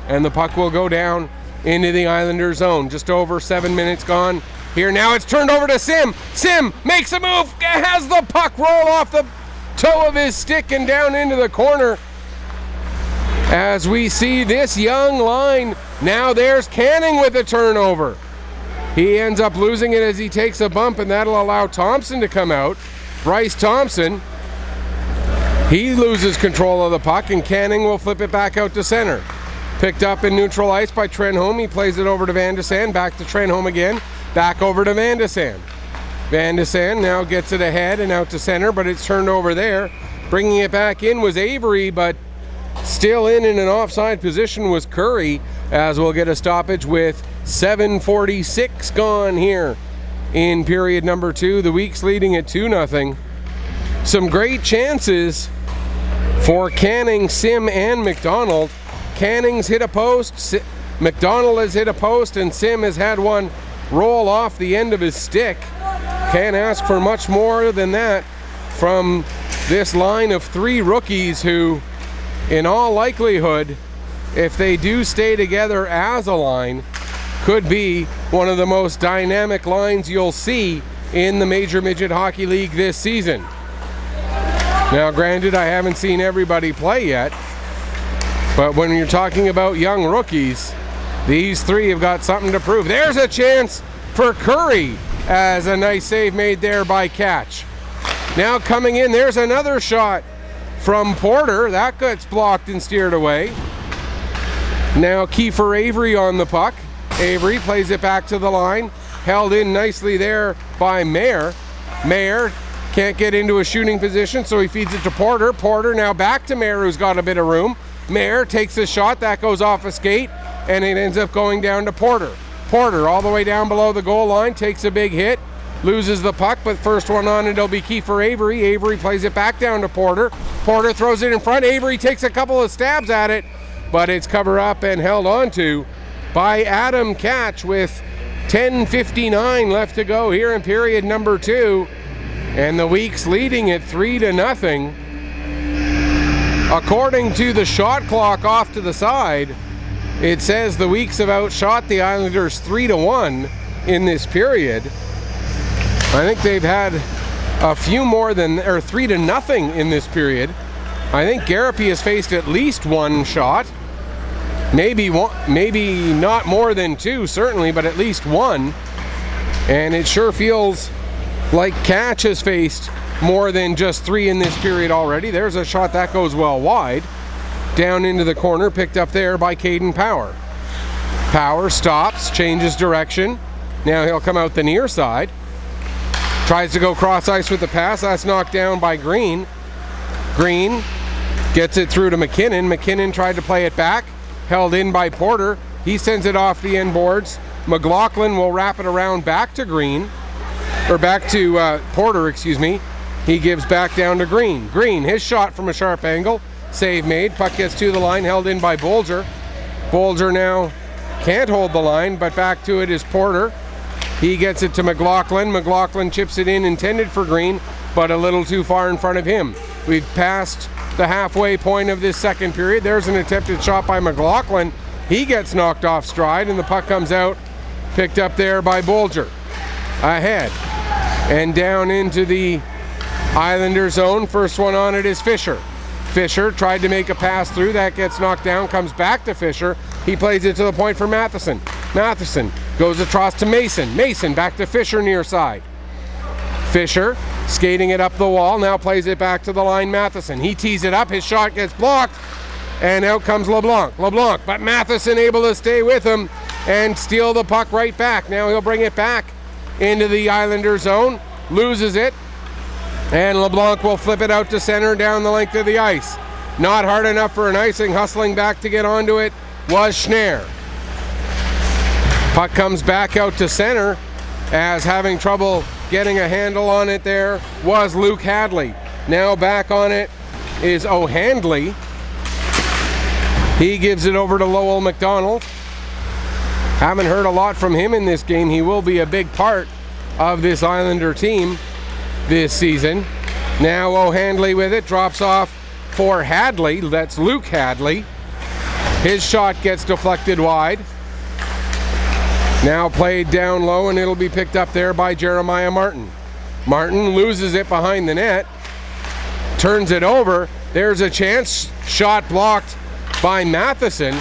and the puck will go down into the Islander zone. Just over 7 minutes gone here. Now it's turned over to Sim. Sim makes a move, has the puck roll off the toe of his stick and down into the corner. As we see this young line, now there's Canning with a turnover. He ends up losing it as he takes a bump, and that'll allow Thompson to come out. Bryce Thompson, he loses control of the puck, and Canning will flip it back out to center. Picked up in neutral ice by Trenholm. He plays it over to Van de Sande, back to Trenholm again, back over to Van de Sande. Van de Sande now gets it ahead and out to center, but it's turned over there. Bringing it back in was Avery, but still in an offside position was Curry, as we'll get a stoppage with 7:46 gone here in period number 2. The Weeks leading at 2-0. Some great chances for Canning, Sim, and McDonald. Canning's hit a post, McDonald has hit a post, and Sim has had one roll off the end of his stick. Can't ask for much more than that from this line of 3 rookies who, in all likelihood, if they do stay together as a line, could be one of the most dynamic lines you'll see in the Major Midget Hockey League this season. Now, granted, I haven't seen everybody play yet, but when you're talking about young rookies, these 3 have got something to prove. There's a chance for Curry, as a nice save made there by Catch. Now coming in, there's another shot from Porter. That gets blocked and steered away. Now Kiefer Avery on the puck. Avery plays it back to the line. Held in nicely there by Mayer. Mayer can't get into a shooting position, so he feeds it to Porter. Porter now back to Mayer, who's got a bit of room. Mayer takes a shot, that goes off a skate, and it ends up going down to Porter. Porter all the way down below the goal line, takes a big hit, loses the puck, but first one on it'll be Kiefer Avery. Avery plays it back down to Porter. Porter throws it in front. Avery takes a couple of stabs at it, but it's covered up and held onto by Adam Catch with 10:59 left to go here in period number 2. And the Weeks leading it 3-0. According to the shot clock off to the side, it says the Weeks have outshot the Islanders 3-1 in this period. I think they've had a few more than, or 3-0 in this period. I think Garapy has faced at least one shot. Maybe one, maybe not more than 2, certainly, but at least one. And it sure feels like Catch has faced more than just 3 in this period already. There's a shot that goes well wide. Down into the corner, picked up there by Caden Power. Power stops, changes direction. Now he'll come out the near side. Tries to go cross ice with the pass. That's knocked down by Green. Green gets it through to McKinnon. McKinnon tried to play it back. Held in by Porter. He sends it off the end boards. McLaughlin will wrap it around back to Green. Or back to Porter, excuse me. He gives back down to Green. Green, his shot from a sharp angle. Save made. Puck gets to the line, held in by Bolger. Bolger now can't hold the line, but back to it is Porter. He gets it to McLaughlin. McLaughlin chips it in, intended for Green, but a little too far in front of him. We've passed the halfway point of this second period. There's an attempted shot by McLaughlin. He gets knocked off stride, and the puck comes out, picked up there by Bolger. Ahead and down into the Islander zone. First one on it is Fisher. Fisher tried to make a pass through. That gets knocked down, comes back to Fisher. He plays it to the point for Matheson. Matheson goes across to Mason. Mason back to Fisher near side. Fisher skating it up the wall, now plays it back to the line. Matheson, he tees it up, his shot gets blocked, and out comes LeBlanc. LeBlanc, but Matheson able to stay with him and steal the puck right back. Now he'll bring it back into the Islander zone, loses it, and LeBlanc will flip it out to center down the length of the ice. Not hard enough for an icing. Hustling back to get onto it was Schneer. Puck comes back out to center, as having trouble getting a handle on it there was Luke Hadley. Now back on it is O'Handley. He gives it over to Lowell McDonald. Haven't heard a lot from him in this game. He will be a big part of this Islander team this season. Now O'Handley with it, drops off for Hadley. That's Luke Hadley. His shot gets deflected wide. Now played down low, and it'll be picked up there by Jeremiah Martin. Martin loses it behind the net, turns it over. There's a chance. Shot blocked by Matheson.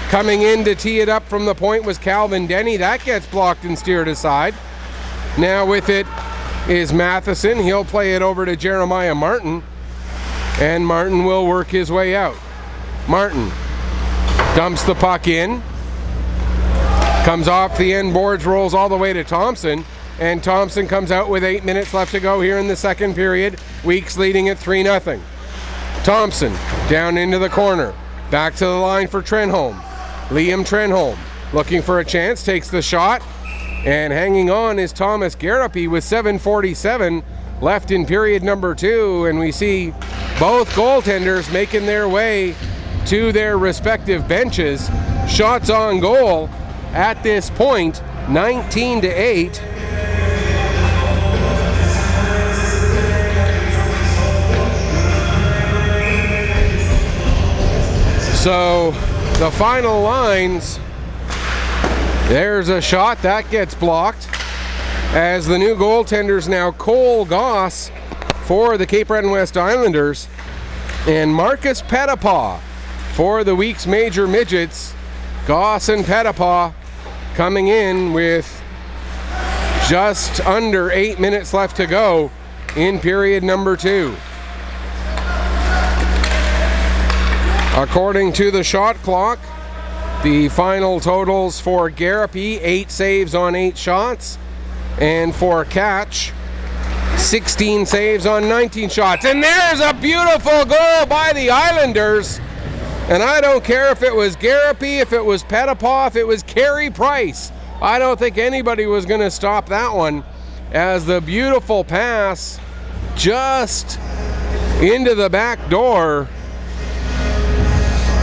Coming in to tee it up from the point was Calvin Denny. That gets blocked and steered aside. Now with it is Matheson. He'll play it over to Jeremiah Martin, and Martin will work his way out. Martin dumps the puck in. Comes off the end boards, rolls all the way to Thompson, and Thompson comes out with 8 minutes left to go here in the second period. Weeks leading at 3-0. Thompson down into the corner. Back to the line for Trenholm. Liam Trenholm looking for a chance, takes the shot, and hanging on is Thomas Garapi with 7:47 left in period number 2, and we see both goaltenders making their way to their respective benches. Shots on goal at this point, 19-8. So the final lines, there's a shot that gets blocked as the new goaltenders now Cole Goss for the Cape Breton West Islanders and Marcus Pettipaw for the Weeks Major Midgets. Goss and Pettipaw coming in with just under 8 minutes left to go in period number 2. According to the shot clock, the final totals for Garapi, 8 saves on 8 shots, and for Catch, 16 saves on 19 shots. And there's a beautiful goal by the Islanders. And I don't care if it was Garapi, if it was Pettipaw, if it was Carey Price. I don't think anybody was going to stop that one, as the beautiful pass just into the back door,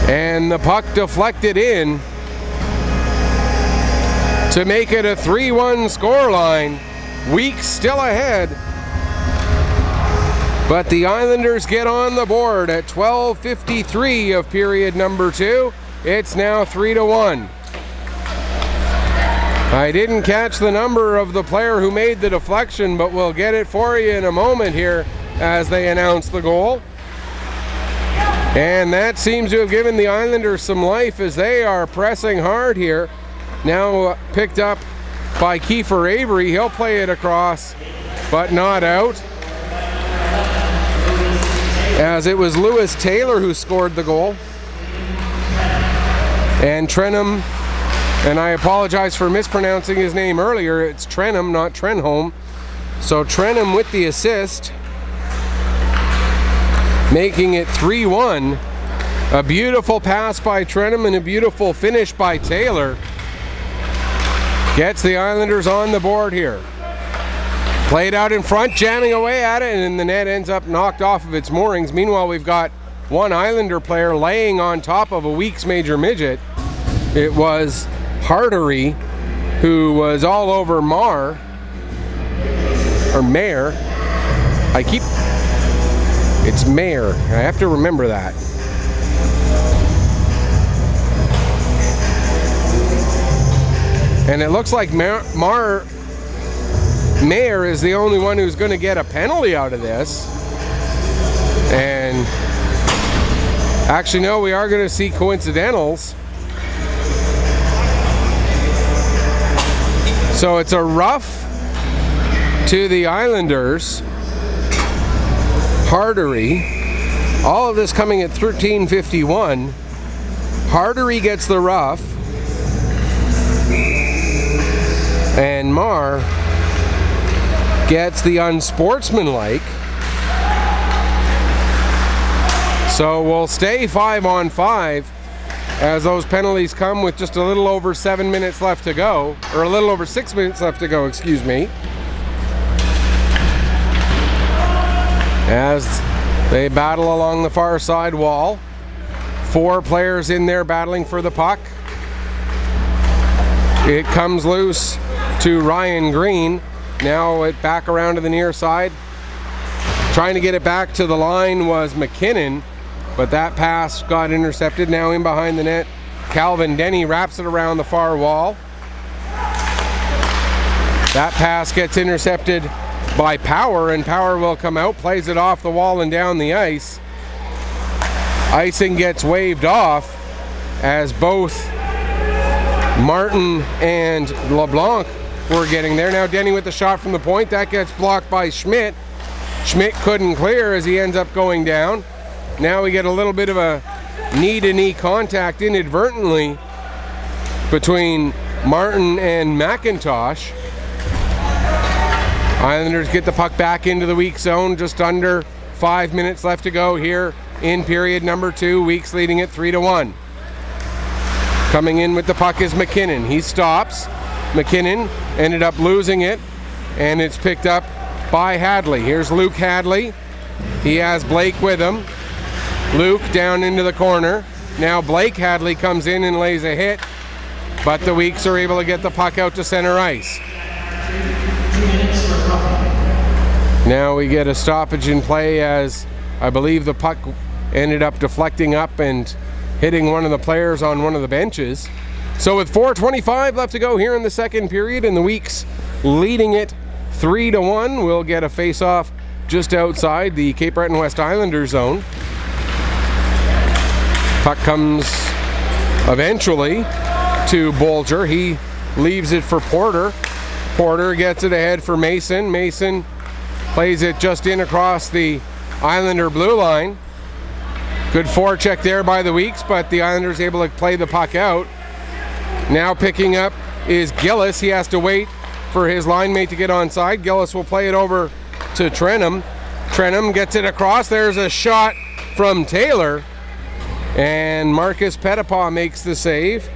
and the puck deflected in to make it a 3-1 scoreline. Weeks still ahead, but the Islanders get on the board at 12:53 of period number 2. It's now 3-1. I didn't catch the number of the player who made the deflection, but we'll get it for you in a moment here as they announce the goal. And that seems to have given the Islanders some life as they are pressing hard here. Now picked up by Kiefer Avery. He'll play it across, but not out, as it was Lewis Taylor who scored the goal. And Trenholm, and I apologize for mispronouncing his name earlier, it's Trenholm, not Trenholm. So Trenholm with the assist, making it 3-1. A beautiful pass by Trenholm and a beautiful finish by Taylor gets the Islanders on the board here. Played out in front, jamming away at it, and the net ends up knocked off of its moorings. Meanwhile, we've got one Islander player laying on top of a Weeks Major Midget. It was Hartery, who was all over Mayer. It's Mayer. I have to remember that. And it looks like Mayer is the only one who's going to get a penalty out of this. And actually, no, we are going to see coincidentals. So it's a rough to the Islanders. Hartery. All of this coming at 13:51. Hartery gets the rough, and Mayer gets the unsportsmanlike. So we'll stay 5-on-5 as those penalties come with just a little over 7 minutes left to go, or a little over 6 minutes left to go, excuse me. As they battle along the far side wall. 4 players in there battling for the puck. It comes loose to Ryan Green. Now it back around to the near side. Trying to get it back to the line was McKinnon, but that pass got intercepted. Now in behind the net, Calvin Denny wraps it around the far wall. That pass gets intercepted by Power, and Power will come out, plays it off the wall and down the ice. Icing gets waved off as both Martin and LeBlanc were getting there. Now Denny with the shot from the point. That gets blocked by Schmidt. Schmidt couldn't clear as he ends up going down. Now we get a little bit of a knee-to-knee contact inadvertently between Martin and McIntosh. Islanders get the puck back into the Weeks zone. Just under 5 minutes left to go here in period number 2. Weeks leading it 3-1. Coming in with the puck is McKinnon. He stops. McKinnon ended up losing it, and it's picked up by Hadley. Here's Luke Hadley. He has Blake with him. Luke down into the corner. Now Blake Hadley comes in and lays a hit, but the Weeks are able to get the puck out to center ice. Now we get a stoppage in play as I believe the puck ended up deflecting up and hitting one of the players on one of the benches. So with 4:25 left to go here in the second period, and the Weeks leading it 3-1, we'll get a face-off just outside the Cape Breton West Islander zone. Puck comes eventually to Bolger. He leaves it for Porter. Porter gets it ahead for Mason. Mason plays it just in across the Islander blue line. Good forecheck there by the Weeks, but the Islanders able to play the puck out. Now picking up is Gillis. He has to wait for his line mate to get onside. Gillis will play it over to Trenum. Trenum gets it across. There's a shot from Taylor, and Marcus Pettipaw makes the save.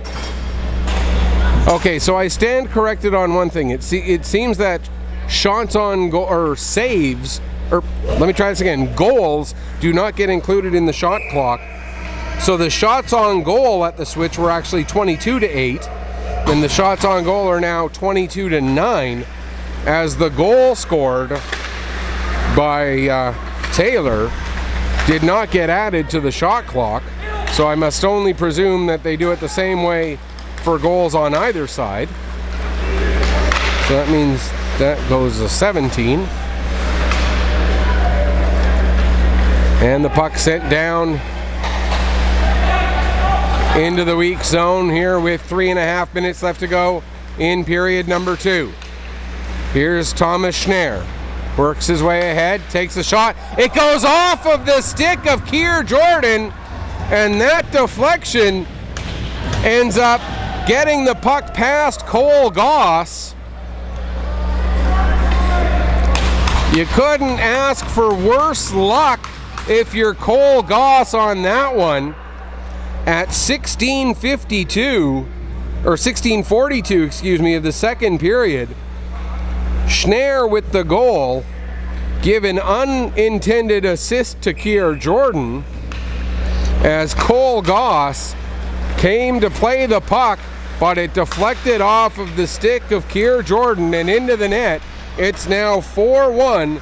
Okay, so I stand corrected on one thing. It seems that shots on goal, or saves, or let me try this again, goals do not get included in the shot clock. So the shots on goal at the Switch were actually 22-8, and the shots on goal are now 22-9, as the goal scored by Taylor did not get added to the shot clock. So I must only presume that they do it the same way for goals on either side. So that means that goes to 17. And the puck sent down into the weak zone here with 3.5 minutes left to go in period number 2. Here's Thomas Schnarr. Works his way ahead, takes a shot. It goes off of the stick of Keir Jordan, and that deflection ends up getting the puck past Cole Goss. You couldn't ask for worse luck if you're Cole Goss on that one. At 16:52, or 16:42, excuse me, of the second period, Schnarr with the goal, give an unintended assist to Keir Jordan, as Cole Goss came to play the puck, but it deflected off of the stick of Keir Jordan and into the net. It's now 4-1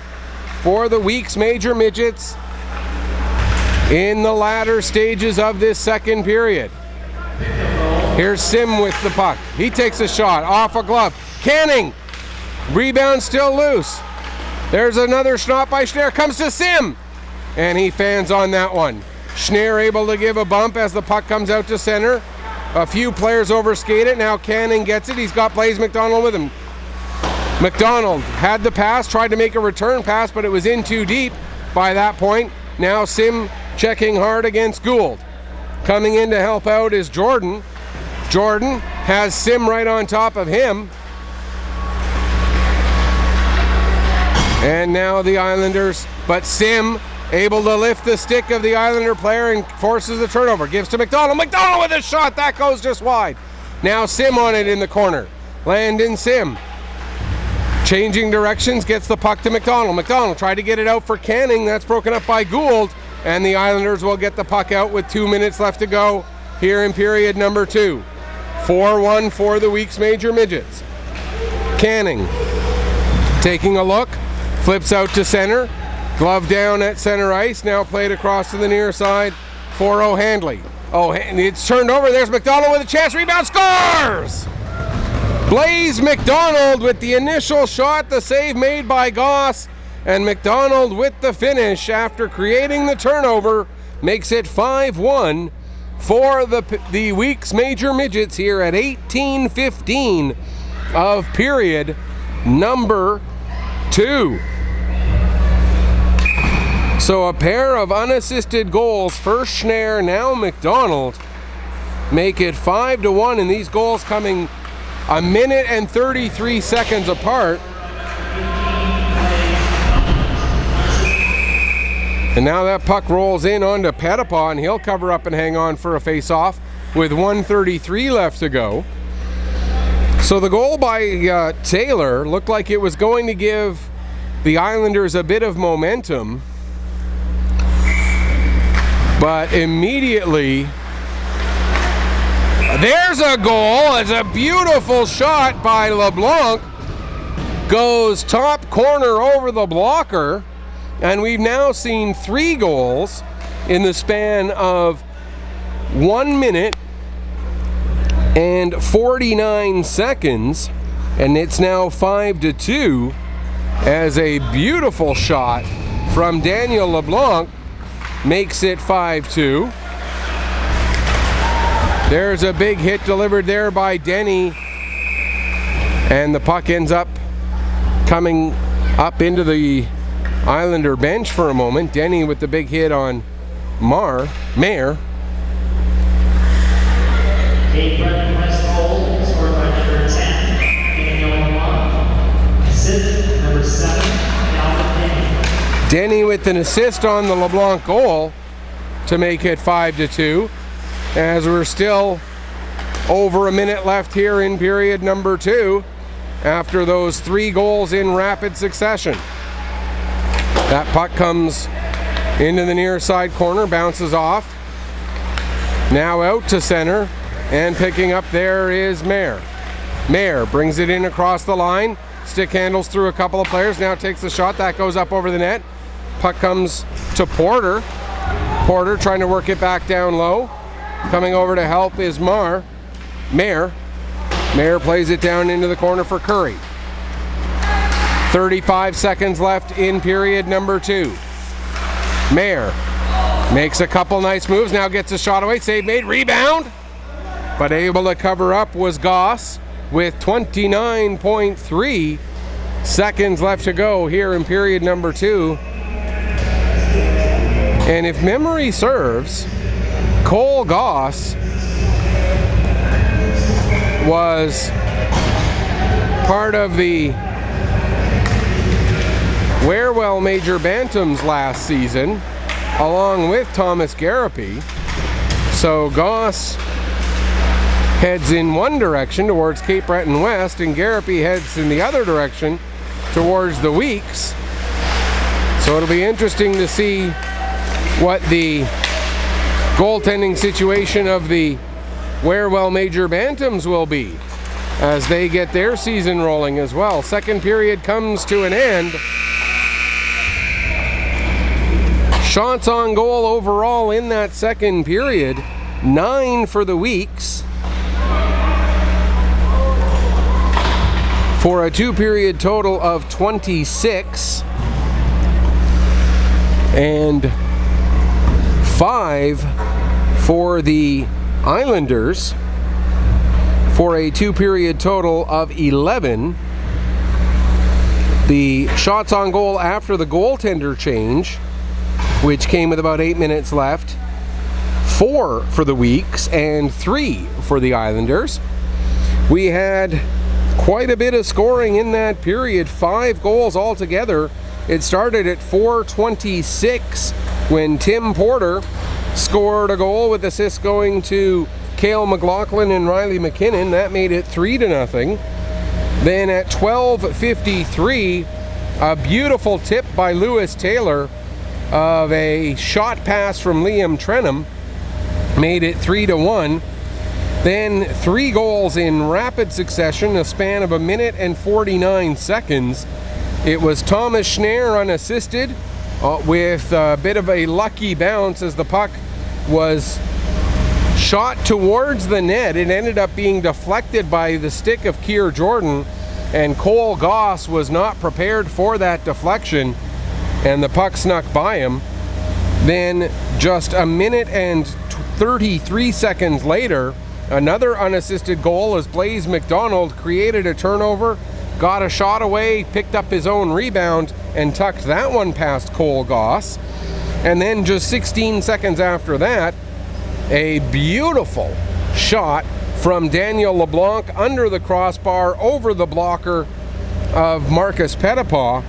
for the Weeks Major Midgets in the latter stages of this second period. Here's Sim with the puck. He takes a shot off a glove. Canning, rebound still loose. There's another shot by Schnarr, comes to Sim, and he fans on that one. Schnarr able to give a bump as the puck comes out to center. A few players overskate it. Now Canning gets it. He's got Blaze McDonald with him. McDonald had the pass, tried to make a return pass, but it was in too deep by that point. Now Sim checking hard against Gould. Coming in to help out is Jordan. Jordan has Sim right on top of him. And now the Islanders, but Sim able to lift the stick of the Islander player and forces the turnover. Gives to McDonald. McDonald with a shot. That goes just wide. Now Sim on it in the corner. Landon Sim. Changing directions, gets the puck to McDonald. McDonald tried to get it out for Canning. That's broken up by Gould. And the Islanders will get the puck out with 2 minutes left to go here in period number 2. 4-1 for the Weeks Major Midgets. Canning Taking a look, flips out to center, glove down at center ice, now played across to the near side for O'Handley. Oh, it's turned over, there's McDonald with a chance, rebound, scores! Blaze McDonald with the initial shot, the save made by Goss, and McDonald with the finish after creating the turnover makes it 5-1 for the week's Major Midgets here at 18:15 of period number 2. So a pair of unassisted goals, first Schnarr, now McDonald, make it 5-1, and these goals coming a minute and 33 seconds apart. And now that puck rolls in onto Pettipaw, and he'll cover up and hang on for a face-off with 1:33 left to go. So the goal by Taylor looked like it was going to give the Islanders a bit of momentum, but immediately there's a goal. It's a beautiful shot by LeBlanc. Goes top corner over the blocker. And we've now seen 3 goals in the span of 1 minute and 49 seconds. And it's now 5-2 as a beautiful shot from Daniel LeBlanc makes it 5-2. There's a big hit delivered there by Denny, and the puck ends up coming up into the Islander bench for a moment. Denny with the big hit on Mayer. Cape Breton West goal scored by number 10, Daniel LeBlanc. Assist number 7, Alvin Denny. Denny with an assist on the LeBlanc goal to make it 5-2, as we're still over a minute left here in period number 2 after those 3 goals in rapid succession. That puck comes into the near side corner, bounces off. Now out to center, and picking up there is Mayer. Mayer brings it in across the line, stick handles through a couple of players, now takes the shot, that goes up over the net. Puck comes to Porter. Porter trying to work it back down low. Coming over to help is Mayer. Mayer plays it down into the corner for Curry. 35 seconds left in period number 2. Mayer makes a couple nice moves, now gets a shot away, save made, rebound, but able to cover up was Goss with 29.3 seconds left to go here in period number 2. And if memory serves, Cole Goss was part of the Warewell Major Bantams last season, along with Thomas Garapi. So Goss heads in one direction towards Cape Breton West, and Garapi heads in the other direction towards the Weeks. So it'll be interesting to see what the goaltending situation of the Warewell Major Bantams will be as they get their season rolling as well. Second period comes to an end. Shots on goal overall in that second period, 9 for the Weeks, for a 2-period total of 26, and 5 for the Islanders, for a 2-period total of 11. The shots on goal after the goaltender change, which came with about 8 minutes left, 4 for the Weeks and 3 for the Islanders. We had quite a bit of scoring in that period, 5 goals altogether. It started at 4:26 when Tim Porter scored a goal with assists going to Cale McLaughlin and Riley McKinnon. That made it 3-0. Then at 12:53, a beautiful tip by Lewis Taylor of a shot pass from Liam Trenum made it 3-1. Then 3 goals in rapid succession, a span of a minute and 49 seconds. It was Thomas Schneer unassisted with a bit of a lucky bounce as the puck was shot towards the net. It ended up being deflected by the stick of Keir Jordan, and Cole Goss was not prepared for that deflection, and the puck snuck by him. Then just a minute and 33 seconds later, another unassisted goal as Blaze McDonald created a turnover, got a shot away, picked up his own rebound, and tucked that one past Cole Goss. And then just 16 seconds after that, a beautiful shot from Daniel LeBlanc under the crossbar over the blocker of Marcus Pettipaw.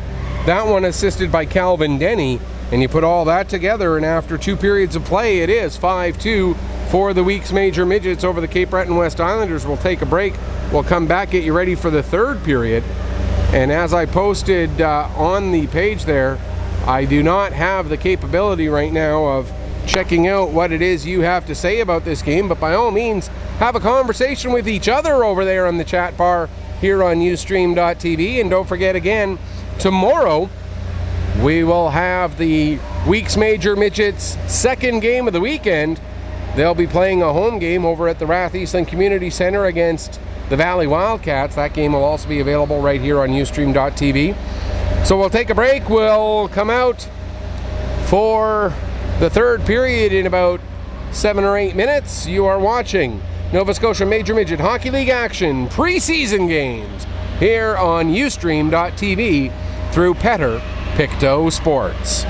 That one assisted by Calvin Denny. And you put all that together, and after 2 periods of play, it is 5-2 for the week's major midgets over the Cape Breton West Islanders. We'll take a break. We'll come back, get you ready for the third period. And as I posted on the page there, I do not have the capability right now of checking out what it is you have to say about this game, but by all means, have a conversation with each other over there on the chat bar here on Ustream.tv. And don't forget again, tomorrow, we will have the week's major midgets second game of the weekend. They'll be playing a home game over at the Rath Eastland Community Center against the Valley Wildcats. That game will also be available right here on Ustream.tv. So we'll take a break. We'll come out for the third period in about 7 or 8 minutes. You are watching Nova Scotia Major Midget Hockey League action preseason games here on Ustream.tv through Petter Pictou Sports.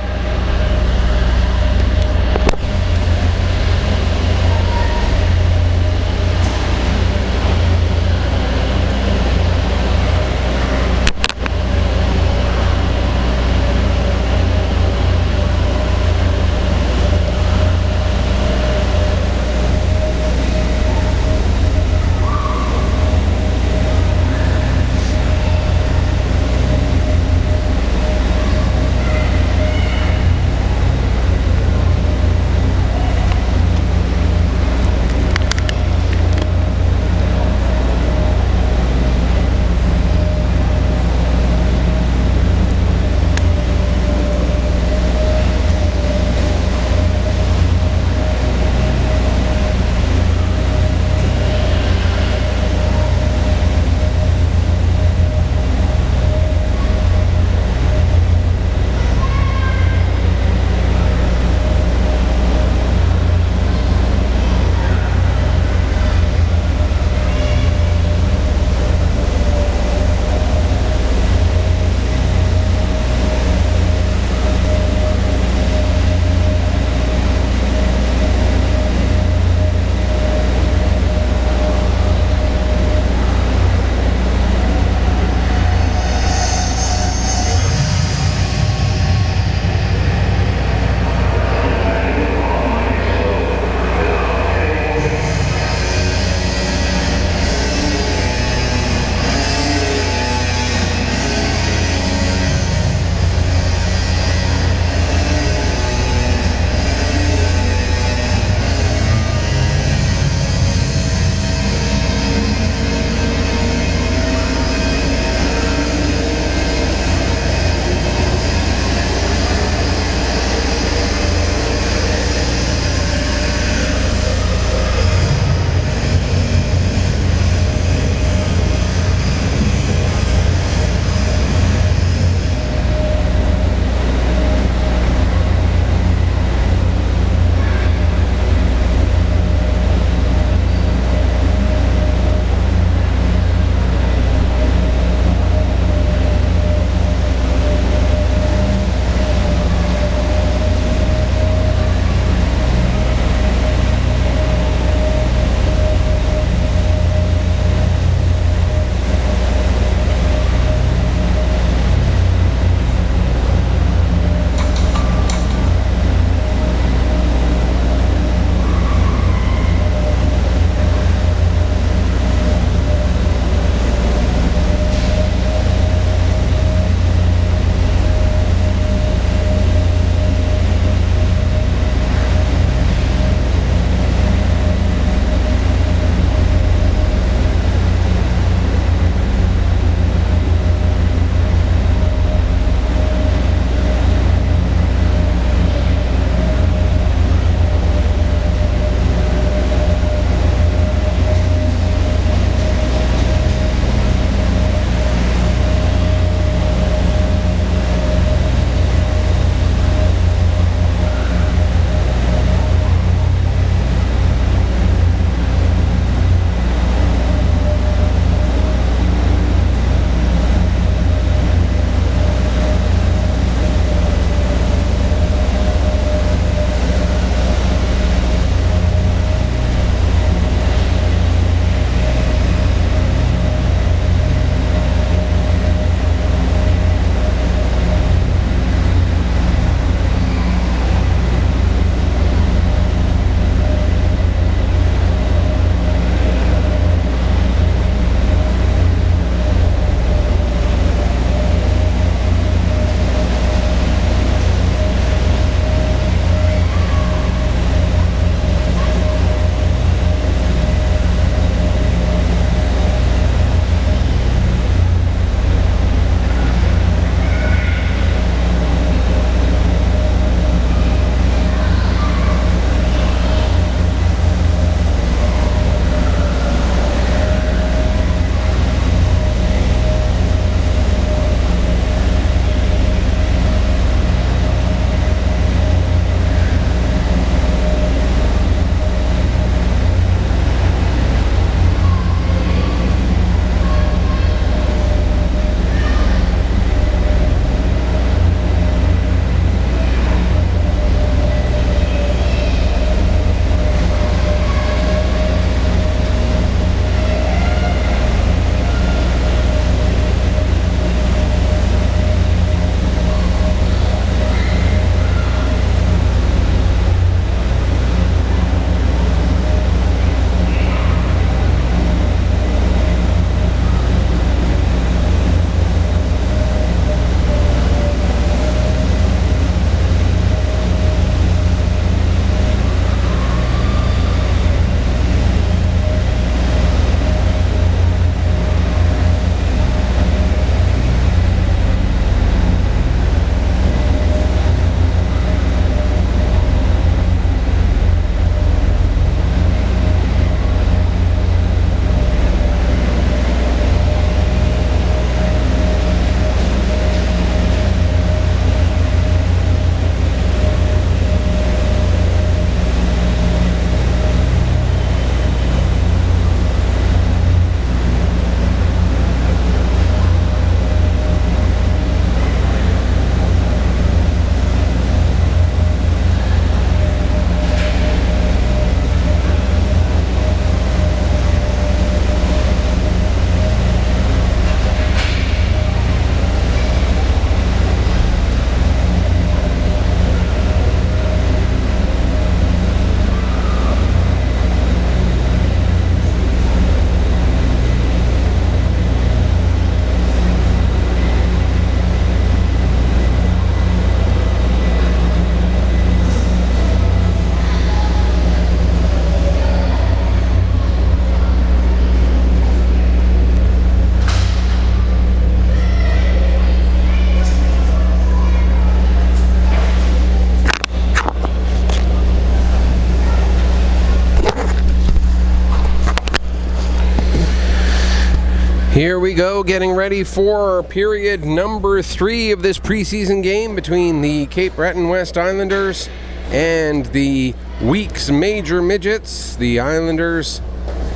Here we go, getting ready for period number 3 of this preseason game between the Cape Breton West Islanders and the Weeks Major Midgets. The Islanders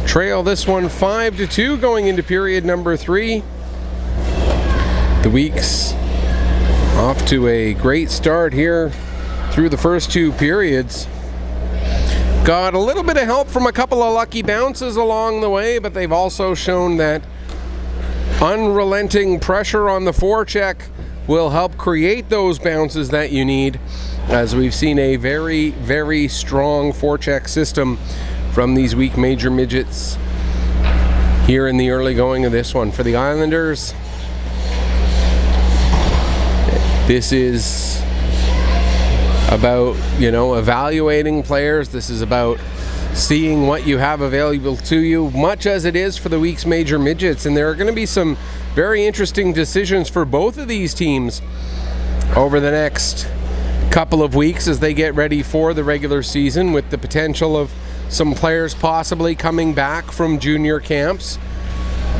trail this one 5-2 going into period number 3. The Weeks off to a great start here through the first 2 periods. Got a little bit of help from a couple of lucky bounces along the way, but they've also shown that unrelenting pressure on the forecheck will help create those bounces that you need, as we've seen a very, very strong forecheck system from these weak major midgets here in the early going of this one. For the Islanders, this is about, evaluating players. This is about seeing what you have available to you, much as it is for the Weeks Major Midgets. And there are going to be some very interesting decisions for both of these teams over the next couple of weeks as they get ready for the regular season, with the potential of some players possibly coming back from junior camps.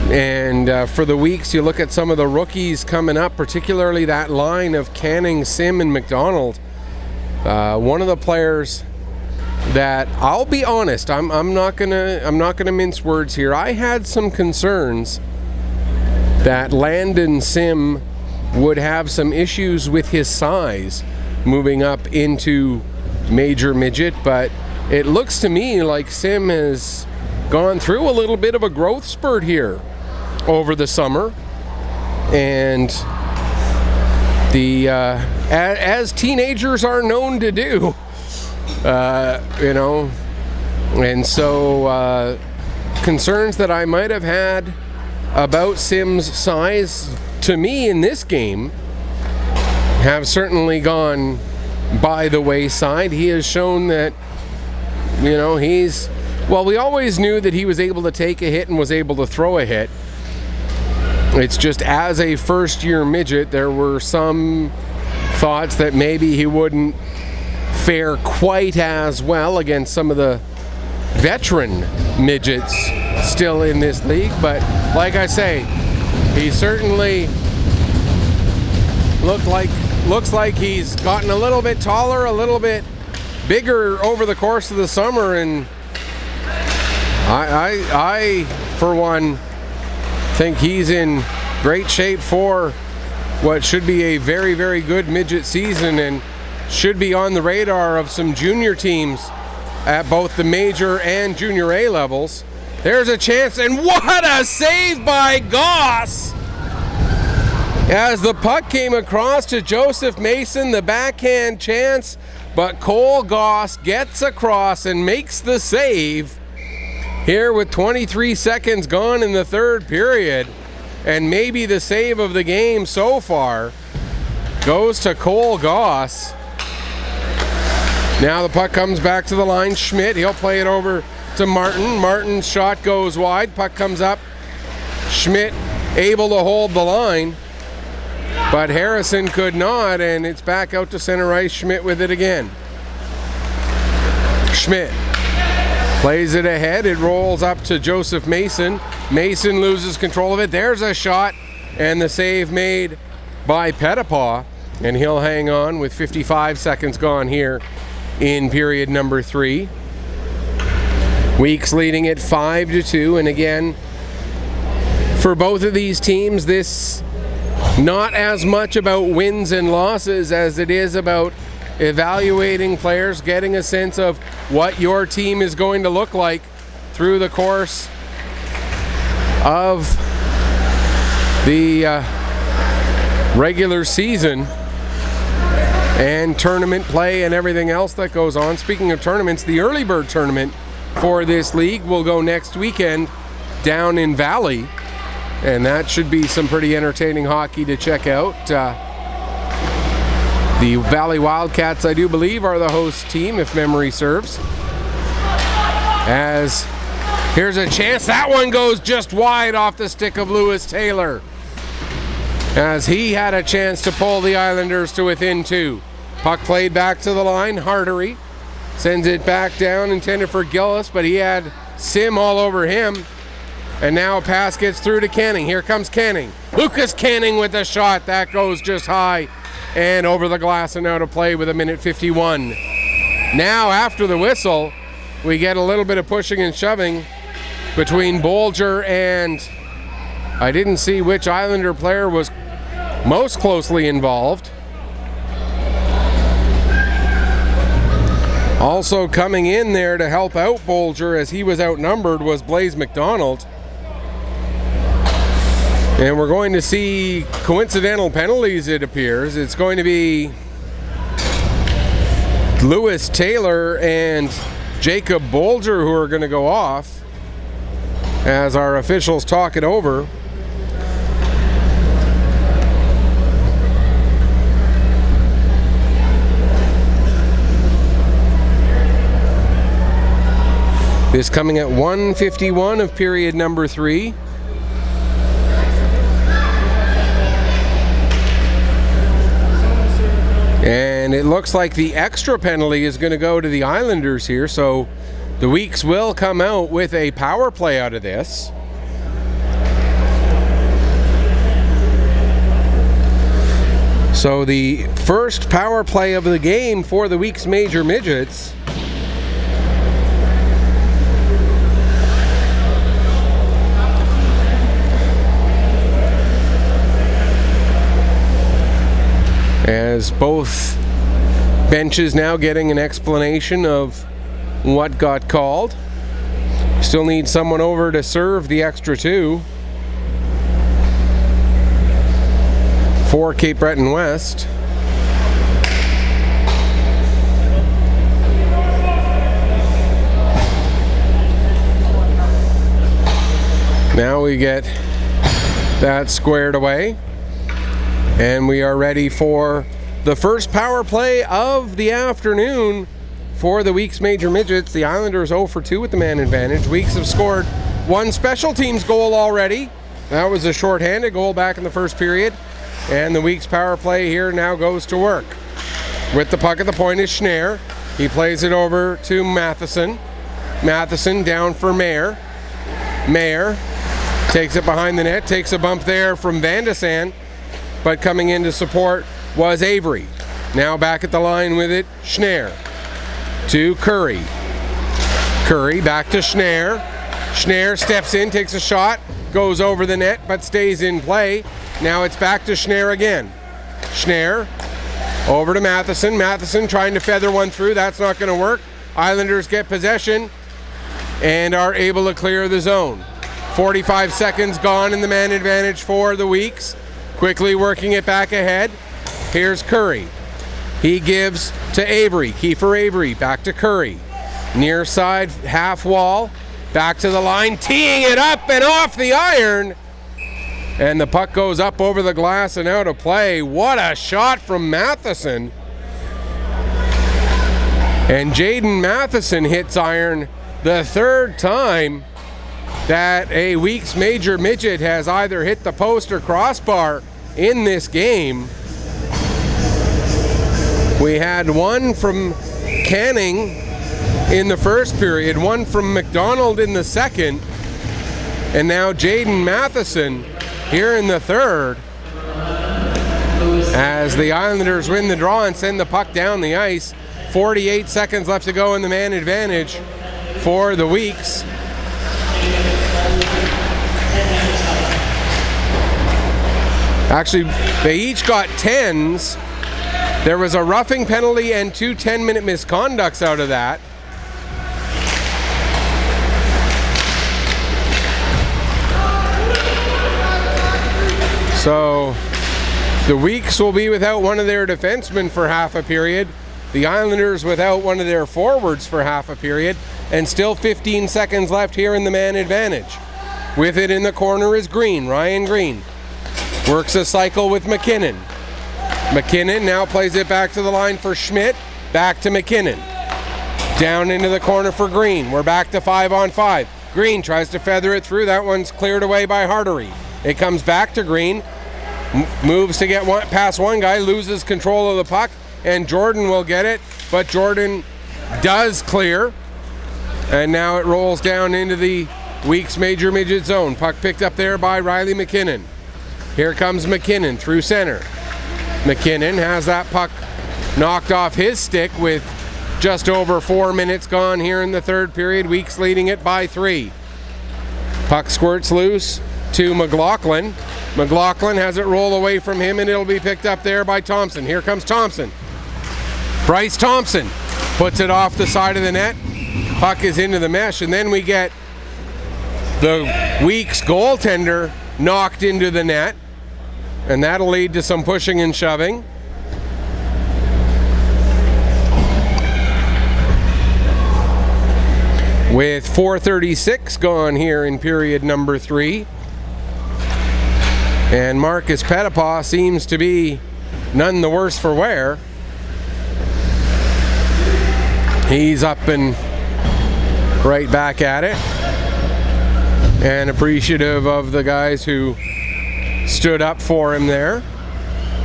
And for the Weeks, you look at some of the rookies coming up, particularly that line of Canning, Sim, and McDonald. One of the players that, I'll be honest, I'm not gonna mince words here. I had some concerns that Landon Sim would have some issues with his size moving up into major midget, but it looks to me like Sim has gone through a little bit of a growth spurt here over the summer, and the as teenagers are known to do. And so concerns that I might have had about Sim's size, to me in this game, have certainly gone by the wayside. He has shown that, we always knew that he was able to take a hit and was able to throw a hit. It's just, as a first-year midget, there were some thoughts that maybe he wouldn't fare quite as well against some of the veteran midgets still in this league. But like I say, he certainly looks like he's gotten a little bit taller, a little bit bigger over the course of the summer, and I for one think he's in great shape for what should be a very, very good midget season, and should be on the radar of some junior teams at both the major and junior A levels. There's a chance, and what a save by Goss! As the puck came across to Joseph Mason, the backhand chance, but Cole Goss gets across and makes the save here with 23 seconds gone in the third period. And maybe the save of the game so far goes to Cole Goss. Now the puck comes back to the line. Schmidt, he'll play it over to Martin. Martin's shot goes wide. Puck comes up. Schmidt able to hold the line, but Harrison could not, and it's back out to center ice. Schmidt with it again. Schmidt plays it ahead. It rolls up to Joseph Mason. Mason loses control of it. There's a shot, and the save made by Pettipaw, and he'll hang on with 55 seconds gone here in period number 3. Weeks leading it 5-2, and again, for both of these teams, this not as much about wins and losses as it is about evaluating players, getting a sense of what your team is going to look like through the course of the regular season and tournament play and everything else that goes on. Speaking of tournaments, the early bird tournament for this league will go next weekend down in Valley, and that should be some pretty entertaining hockey to check out. The Valley Wildcats, I do believe, are the host team, if memory serves. As here's a chance. That one goes just wide off the stick of Lewis Taylor, as he had a chance to pull the Islanders to within 2. Puck played back to the line. Hartery sends it back down, intended for Gillis, but he had Sim all over him. And now a pass gets through to Canning. Here comes Canning. Lucas Canning with the shot. That goes just high and over the glass and out of play with 1:51. Now after the whistle, we get a little bit of pushing and shoving between Bolger and I didn't see which Islander player was most closely involved. Also coming in there to help out Bolger as he was outnumbered was Blaze McDonald. And we're going to see coincidental penalties, it appears. It's going to be Lewis Taylor and Jacob Bolger who are going to go off as our officials talk it over. This coming at 1:51 of period number 3. And it looks like the extra penalty is going to go to the Islanders here, so the Weeks will come out with a power play out of this. So the first power play of the game for the Weeks Major Midgets. As both benches now getting an explanation of what got called. Still need someone over to serve the extra 2 for Cape Breton West. Now we get that squared away. And we are ready for the first power play of the afternoon for the Weeks Major Midgets. The Islanders 0 for 2 with the man advantage. Weeks have scored 1 special teams goal already. That was a shorthanded goal back in the first period. And the Weeks power play here now goes to work. With the puck at the point is Schneier. He plays it over to Matheson. Matheson down for Mayer. Mayer takes it behind the net, takes a bump there from Van de Sande. But coming in to support was Avery. Now back at the line with it, Schneier to Curry. Curry back to Schneier. Schneier steps in, takes a shot, goes over the net, but stays in play. Now it's back to Schneier again. Schneier over to Matheson. Matheson trying to feather one through. That's not going to work. Islanders get possession and are able to clear the zone. 45 seconds gone in the man advantage for the Weeks. Quickly working it back ahead. Here's Curry. He gives to Avery. Kiefer Avery back to Curry. Near side half wall. Back to the line. Teeing it up and off the iron. And the puck goes up over the glass and out of play. What a shot from Matheson. And Jaden Matheson hits iron the 3rd time that a Weeks Major Midget has either hit the post or crossbar in this game. We had one from Canning in the first period, one from McDonald in the second, and now Jaden Matheson here in the 3rd as the Islanders win the draw and send the puck down the ice. 48 seconds left to go in the man advantage for the Weeks. Actually, they each got 10s. There was a roughing penalty and 2 10-minute misconducts out of that. So the Weeks will be without one of their defensemen for half a period. The Islanders without one of their forwards for half a period. And still 15 seconds left here in the man advantage. With it in the corner is Green, Ryan Green. Works a cycle with McKinnon. McKinnon now plays it back to the line for Schmidt. Back to McKinnon. Down into the corner for Green. We're back to 5-on-5. Green tries to feather it through. That one's cleared away by Hardery. It comes back to Green. Moves to get past one guy. Loses control of the puck. And Jordan will get it. But Jordan does clear. And now it rolls down into the Weeks major midget zone. Puck picked up there by Riley McKinnon. Here comes McKinnon through center. McKinnon has that puck knocked off his stick with just over 4 minutes gone here in the third period. Weeks leading it by 3. Puck squirts loose to McLaughlin. McLaughlin has it roll away from him, and it'll be picked up there by Thompson. Here comes Thompson. Bryce Thompson puts it off the side of the net. Puck is into the mesh, and then we get the Weeks goaltender knocked into the net, and that'll lead to some pushing and shoving. With 4:36 gone here in period number 3. And Marcus Pettipaw seems to be none the worse for wear. He's up and right back at it. And appreciative of the guys who stood up for him there.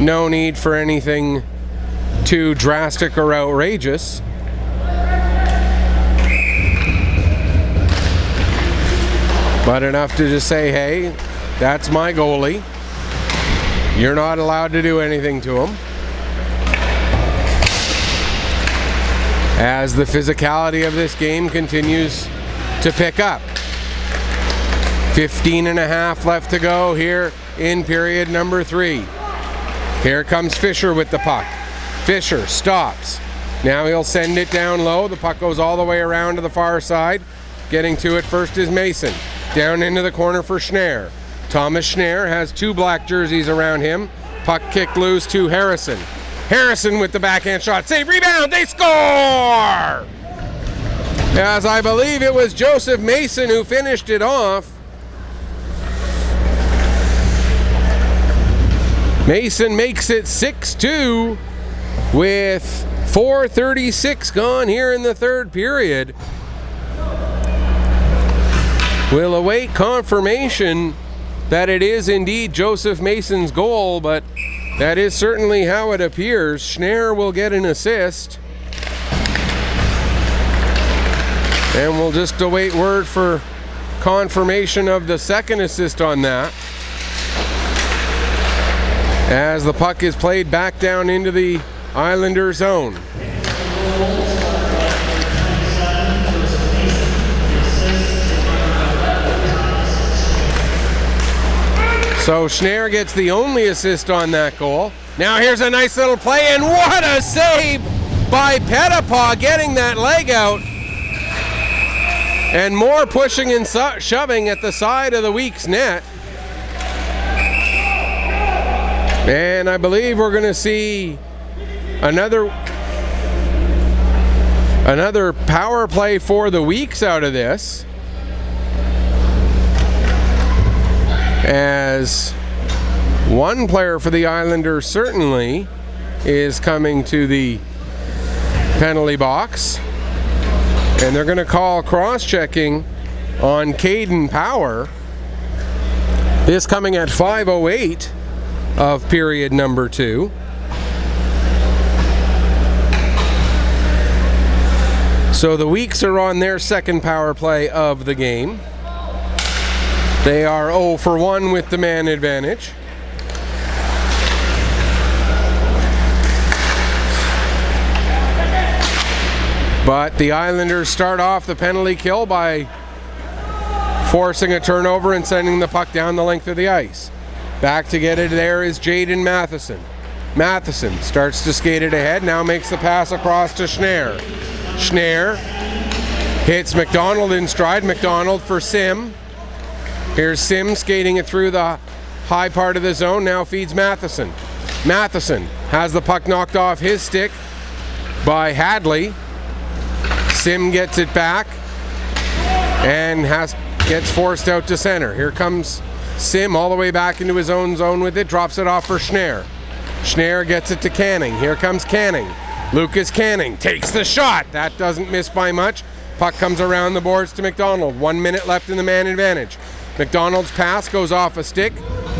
No need for anything too drastic or outrageous. But enough to just say, hey, that's my goalie. You're not allowed to do anything to him. As the physicality of this game continues to pick up. 15 and a half left to go here in period number 3. Here comes Fisher with the puck. Fisher stops. Now he'll send it down low. The puck goes all the way around to the far side. Getting to it first is Mason. Down into the corner for Schnarr. Thomas Schnarr has 2 black jerseys around him. Puck kicked loose to Harrison. Harrison with the backhand shot. Save, rebound, they score! As I believe it was Joseph Mason who finished it off. Mason makes it 6-2 with 4:36 gone here in the third period. We'll await confirmation that it is indeed Joseph Mason's goal, but that is certainly how it appears. Schnarr will get an assist. And we'll just await word for confirmation of the second assist on that. As the puck is played back down into the Islander zone. So Schnarr gets the only assist on that goal. Now here's a nice little play, and what a save by Pettipaw, getting that leg out. And more pushing and shoving at the side of the Weeks net. And I believe we're going to see another power play for the Weeks out of this. As one player for the Islanders certainly is coming to the penalty box. And they're going to call cross-checking on Caden Power. This coming at 5:08 of period number 2. So the Weeks are on their second power play of the game. They are 0 for 1 with the man advantage. But the Islanders start off the penalty kill by forcing a turnover and sending the puck down the length of the ice. Back to get it there is Jaden Matheson. Matheson starts to skate it ahead, now makes the pass across to Schnarr. Schnarr hits McDonald in stride. McDonald for Sim. Here's Sim skating it through the high part of the zone, now feeds Matheson. Matheson has the puck knocked off his stick by Hadley. Sim gets it back and gets forced out to center. Here comes Sim all the way back into his own zone with it, drops it off for Schnarr. Schnarr gets it to Canning. Here comes Canning. Lucas Canning takes the shot. That doesn't miss by much. Puck comes around the boards to McDonald. 1 minute left in the man advantage. McDonald's pass goes off a stick,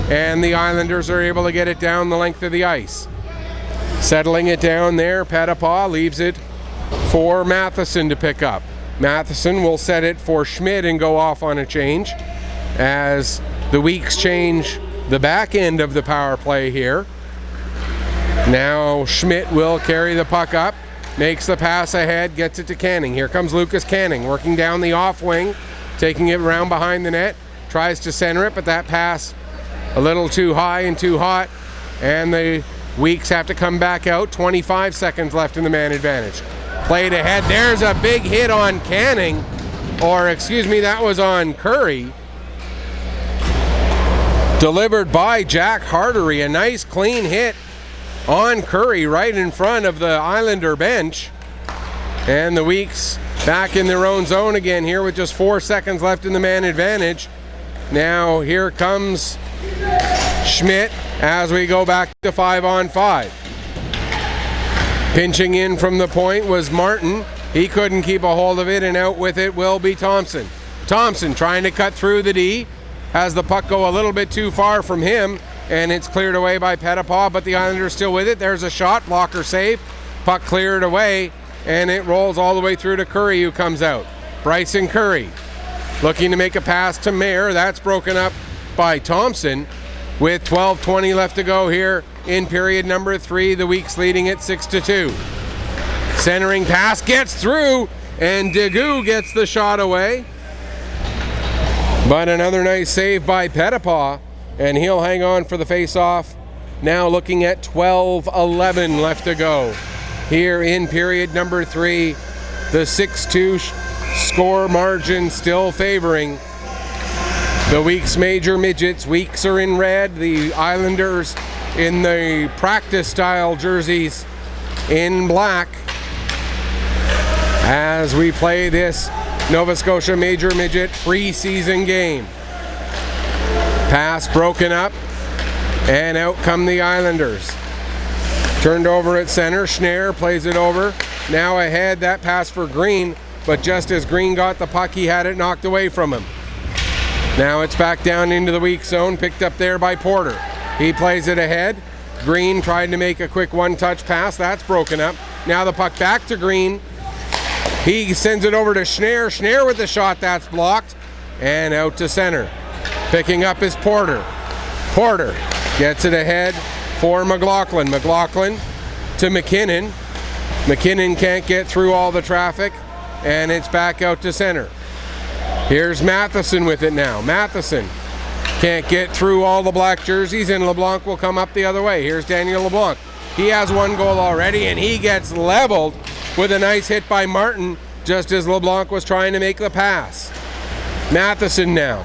and the Islanders are able to get it down the length of the ice. Settling it down there, Pettipaw leaves it for Matheson to pick up. Matheson will set it for Schmidt and go off on a change as the Weeks change the back end of the power play here. Now Schmidt will carry the puck up, makes the pass ahead, gets it to Canning. Here comes Lucas Canning working down the off wing, taking it around behind the net, tries to center it, but that pass a little too high and too hot, and the Weeks have to come back out. 25 seconds left in the man advantage. Played ahead. There's a big hit on Canning, or excuse me, that was on Curry. Delivered by Jack Hartery. A nice clean hit on Curry right in front of the Islander bench. And the Weeks back in their own zone again here with just 4 seconds left in the man advantage. Now here comes Schmidt as we go back to 5-on-5. Pinching in from the point was Martin. He couldn't keep a hold of it, and out with it will be Thompson. Thompson trying to cut through the D. Has the puck go a little bit too far from him, and it's cleared away by Pettipaw, but the Islanders still with it. There's a shot, blocker save. Puck cleared away, and it rolls all the way through to Curry, who comes out. Bryson Curry looking to make a pass to Mayer. That's broken up by Thompson with 12:20 left to go here in period number 3. The Weeks leading it 6-2. Centering pass gets through, and Degout gets the shot away. But another nice save by Pettipaw, and he'll hang on for the face-off. Now looking at 12:11 left to go here in period number 3. The 6-2 score margin still favoring the Weeks Major Midgets. Weeks are in red, the Islanders in the practice-style jerseys in black as we play this Nova Scotia Major Midget preseason game. Pass broken up, and out come the Islanders. Turned over at center, Schneier plays it over. Now ahead, that pass for Green, but just as Green got the puck, he had it knocked away from him. Now it's back down into the weak zone, picked up there by Porter. He plays it ahead. Green tried to make a quick one-touch pass, that's broken up. Now the puck back to Green. He sends it over to Schneier. Schneier with the shot, that's blocked. And out to center. Picking up is Porter. Porter gets it ahead for McLaughlin. McLaughlin to McKinnon. McKinnon can't get through all the traffic, and it's back out to center. Here's Matheson with it now. Matheson can't get through all the black jerseys, and LeBlanc will come up the other way. Here's Daniel LeBlanc. He has one goal already, and he gets leveled with a nice hit by Martin just as LeBlanc was trying to make the pass. Matheson now.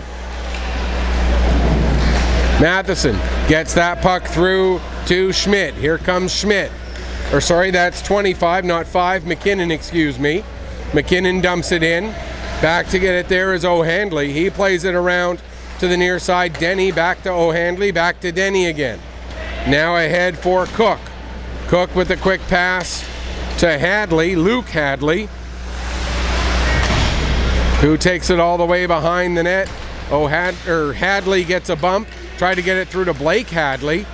Matheson gets that puck through to Schmidt. Here comes Schmidt. Or sorry, that's 25, not 5. McKinnon, excuse me. McKinnon dumps it in. Back to get it there is O'Handley. He plays it around to the near side. Denny back to O'Handley, back to Denny again. Now ahead for Cook. Cook with a quick pass to Hadley, Luke Hadley, who takes it all the way behind the net. Hadley gets a bump, tried to get it through to Blake Hadley,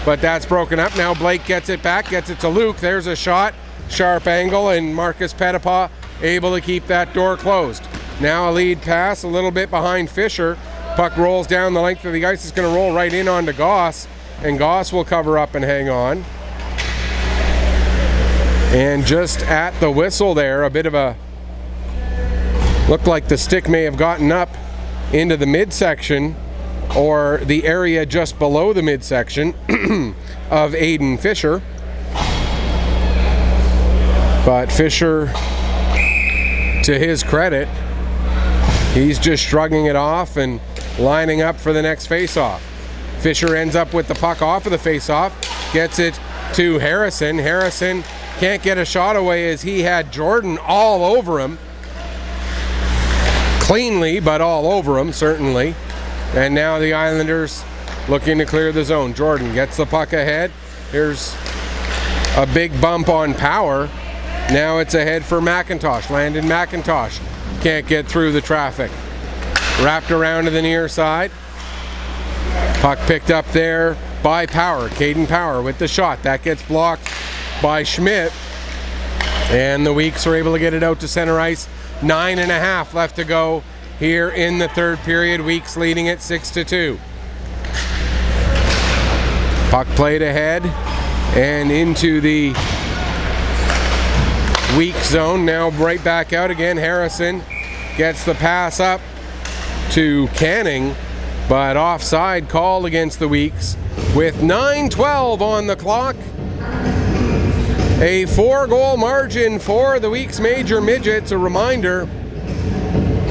but that's broken up. Now Blake gets it back, gets it to Luke. There's a shot, sharp angle, and Marcus Pettipaw able to keep that door closed. Now a lead pass, a little bit behind Fisher. Puck rolls down the length of the ice. It's going to roll right in onto Goss, and Goss will cover up and hang on. And just at the whistle there, a bit of a, looked like the stick may have gotten up into the midsection or the area just below the midsection of Aiden Fisher. But Fisher, to his credit, he's just shrugging it off and lining up for the next faceoff. Fisher ends up with the puck off of the faceoff, gets it to Harrison. Harrison can't get a shot away as he had Jordan all over him. Cleanly, but all over him, certainly. And now the Islanders looking to clear the zone. Jordan gets the puck ahead. Here's a big bump on Power. Now it's ahead for McIntosh. Landon McIntosh can't get through the traffic. Wrapped around to the near side. Puck picked up there by Power. Caden Power with the shot. That gets blocked by Schmidt, and the Weeks are able to get it out to center ice 9.5 left to go here in the third period. Weeks leading it 6-2. Puck played ahead and into the weak zone. Now right back out again. Harrison gets the pass up to Canning, but offside called against the Weeks with 9:12 on the clock. A 4-goal margin for the Weeks Major Midgets. A reminder,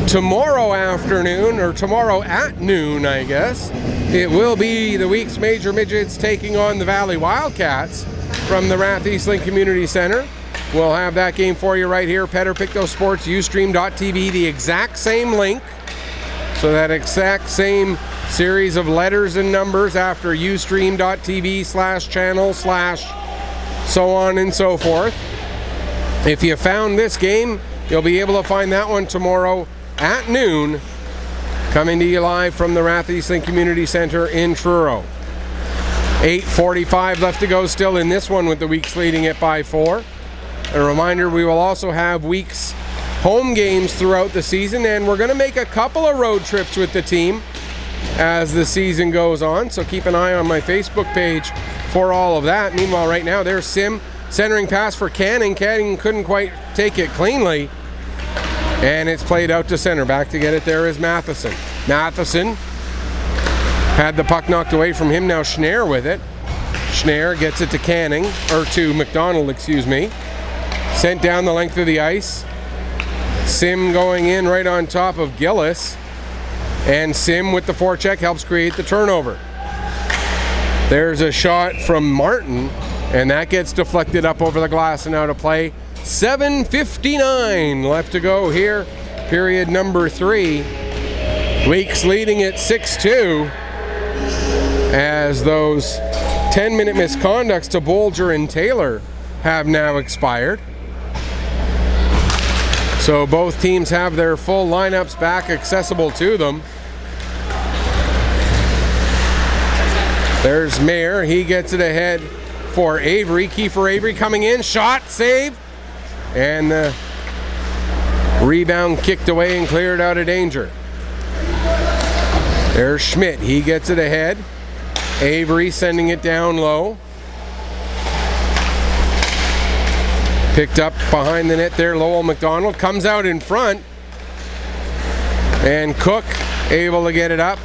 tomorrow afternoon, or tomorrow at noon, I guess, it will be the Weeks Major Midgets taking on the Valley Wildcats from the Rath Eastlink Community Center. We'll have that game for you right here. Pedder Pictou Sports, Ustream.tv, the exact same link. So that exact same series of letters and numbers after Ustream.tv/channel/ so on and so forth. If you found this game, you'll be able to find that one tomorrow at noon, coming to you live from the Rath Eastlink Community Center in Truro. 8:45 left to go still in this one with the Weeks leading it by 4. A reminder, we will also have Weeks home games throughout the season, and we're going to make a couple of road trips with the team as the season goes on, so keep an eye on my Facebook page for all of that. Meanwhile, right now, there's Sim centering pass for Canning. Canning couldn't quite take it cleanly, and it's played out to center. Back to get it there is Matheson. Matheson had the puck knocked away from him. Now Schneier with it. Schneier gets it to Canning, or to McDonald, excuse me. Sent down the length of the ice. Sim going in right on top of Gillis, and Sim with the forecheck helps create the turnover. There's a shot from Martin, and that gets deflected up over the glass and out of play. 7:59 left to go here, period number 3. Weeks leading it 6-2 as those 10-minute misconducts to Bolger and Taylor have now expired. So both teams have their full lineups back accessible to them. There's Mayer. He gets it ahead for Avery. Kiefer Avery coming in. Shot, save. And the rebound kicked away and cleared out of danger. There's Schmidt. He gets it ahead. Avery sending it down low. Picked up behind the net there. Lowell McDonald comes out in front. And Cook able to get it up.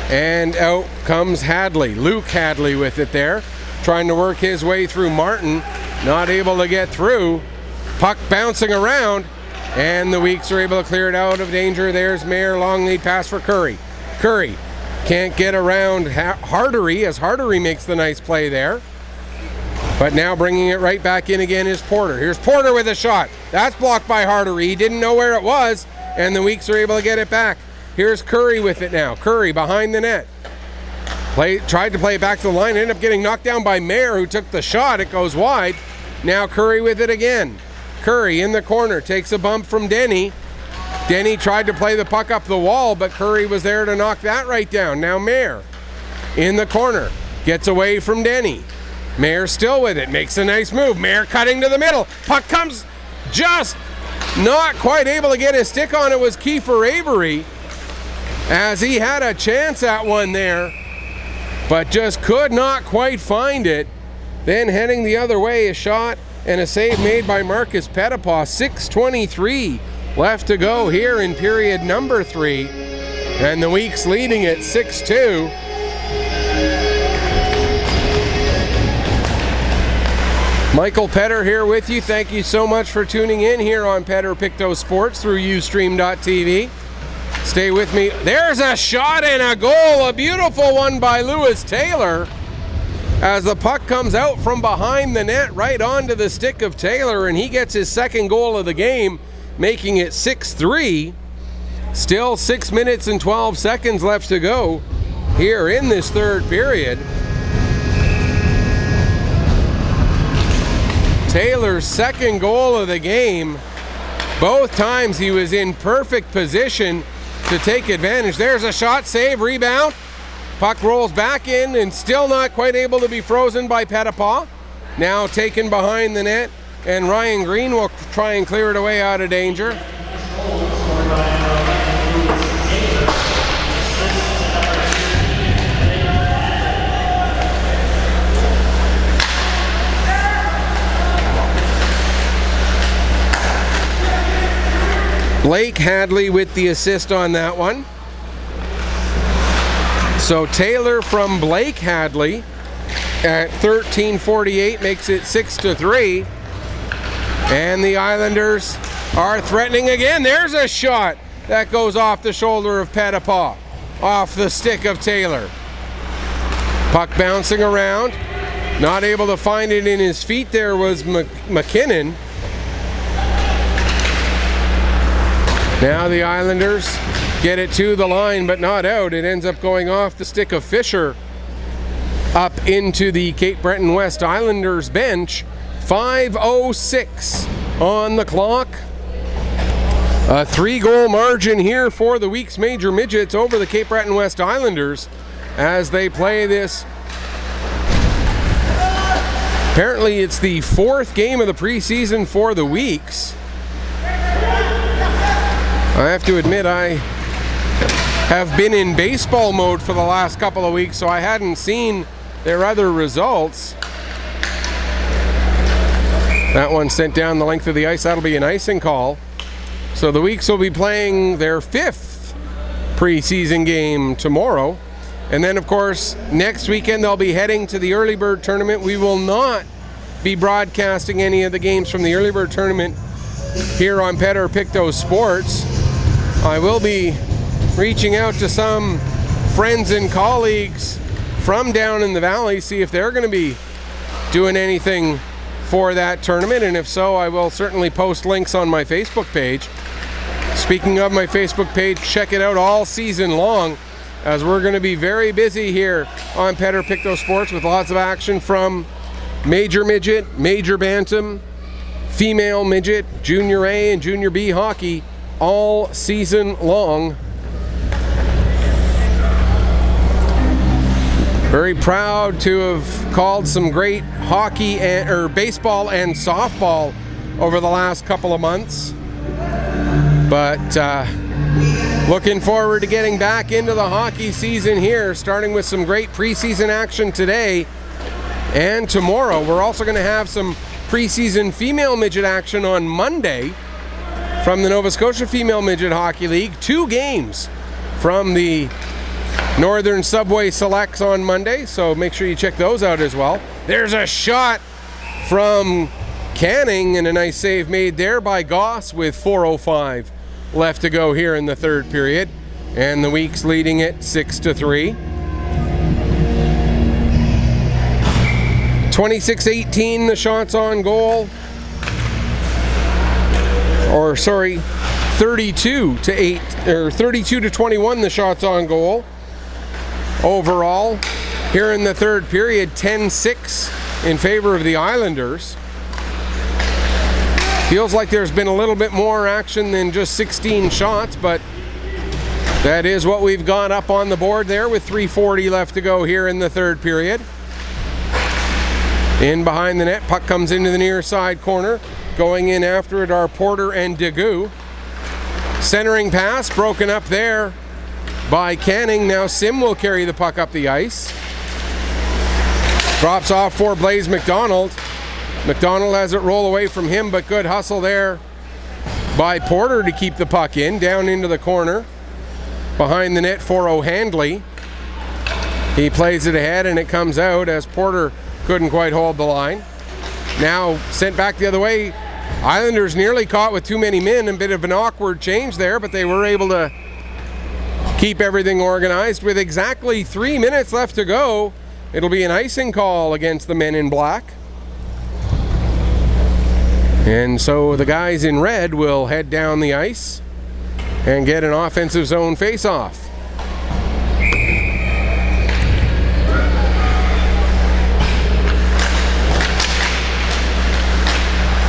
And out comes Hadley. Luke Hadley with it there. Trying to work his way through Martin. Not able to get through. Puck bouncing around. And the Weeks are able to clear it out of danger. There's Mayer. Long lead pass for Curry. Curry can't get around Hardery as Hardery makes the nice play there. But now bringing it right back in again is Porter. Here's Porter with a shot. That's blocked by Hardery. He didn't know where it was, and the Weeks are able to get it back. Here's Curry with it now. Curry behind the net. Tried to play it back to the line, ended up getting knocked down by Mayer, who took the shot. It goes wide. Now Curry with it again. Curry in the corner, takes a bump from Denny. Denny tried to play the puck up the wall, but Curry was there to knock that right down. Now Mayer in the corner, gets away from Denny. Mayer still with it, makes a nice move. Mayer cutting to the middle. Puck comes just not quite able to get his stick on it was Kiefer Avery, as he had a chance at one there, but just could not quite find it. Then heading the other way, a shot and a save made by Marcus Pettipaw. 6:23 left to go here in period number 3, and the Weeks leading it 6-2. Michael Pedder here with you. Thank you so much for tuning in here on Pedder Pictou Sports through Ustream.tv. Stay with me. There's a shot and a goal. A beautiful one by Lewis Taylor, as the puck comes out from behind the net right onto the stick of Taylor, and he gets his second goal of the game, making it 6-3. Still 6 minutes and 12 seconds left to go here in this third period. Taylor's second goal of the game. Both times he was in perfect position to take advantage. There's a shot, save, rebound. Puck rolls back in and still not quite able to be frozen by Pettipaw. Now taken behind the net, and Ryan Green will try and clear it away out of danger. Blake Hadley with the assist on that one. So Taylor from Blake Hadley at 13:48 makes it 6-3. And the Islanders are threatening again. There's a shot that goes off the shoulder of Pettipaw, off the stick of Taylor. Puck bouncing around. Not able to find it in his feet there was McKinnon. Now the Islanders get it to the line, but not out. It ends up going off the stick of Fisher up into the Cape Breton West Islanders bench. 5:06 on the clock. A 3-goal margin here for the week's Major Midgets over the Cape Breton West Islanders as they play this. Apparently it's the 4th game of the preseason for the Weeks. I have to admit I have been in baseball mode for the last couple of weeks, so I hadn't seen their other results. That one sent down the length of the ice. That'll be an icing call. So the Weeks will be playing their 5th preseason game tomorrow. And then, of course, next weekend they'll be heading to the Early Bird Tournament. We will not be broadcasting any of the games from the Early Bird Tournament here on Petter Pictou Sports. I will be reaching out to some friends and colleagues from down in the valley, see if they're going to be doing anything for that tournament, and if so, I will certainly post links on my Facebook page. Speaking of my Facebook page, check it out all season long, as we're going to be very busy here on Petter Pictou Sports with lots of action from Major Midget, Major Bantam, Female Midget, Junior A and Junior B hockey all season long. Very proud to have called some great hockey or baseball and softball over the last couple of months. But looking forward to getting back into the hockey season here, starting with some great preseason action today and tomorrow. We're also going to have some preseason female midget action on Monday from the Nova Scotia Female Midget Hockey League. 2 games from the Northern Subway Selects on Monday, so make sure you check those out as well. There's a shot from Canning and a nice save made there by Goss with 4:05 left to go here in the 3rd period, and the Weeks leading it 6-3. 26-18 the shots on goal, or sorry, 32-8 or 32-21 the shots on goal. Overall, here in the 3rd period, 10-6 in favor of the Islanders. Feels like there's been a little bit more action than just 16 shots, but that is what we've got up on the board there with 3:40 left to go here in the 3rd period. In behind the net, puck comes into the near side corner. Going in after it are Porter and Degou. Centering pass broken up there by Canning. Now Sim will carry the puck up the ice. Drops off for Blaze McDonald. McDonald has it roll away from him, but good hustle there by Porter to keep the puck in. Down into the corner. Behind the net for O'Handley. He plays it ahead and it comes out as Porter couldn't quite hold the line. Now sent back the other way. Islanders nearly caught with too many men. A bit of an awkward change there, but they were able to keep everything organized. With exactly 3 minutes left to go, it'll be an icing call against the men in black. And so the guys in red will head down the ice and get an offensive zone face-off.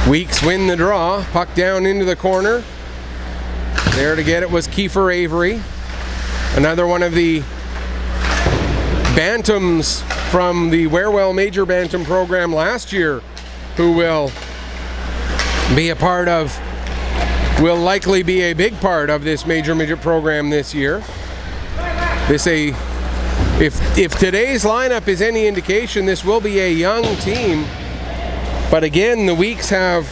Weeks win the draw. Puck down into the corner. There to get it was Kiefer Avery. Another one of the Bantams from the Warewell Major Bantam program last year, who will be a part of, will likely be a big part of this Major Midget program this year. If today's lineup is any indication, this will be a young team. But again, the Weeks have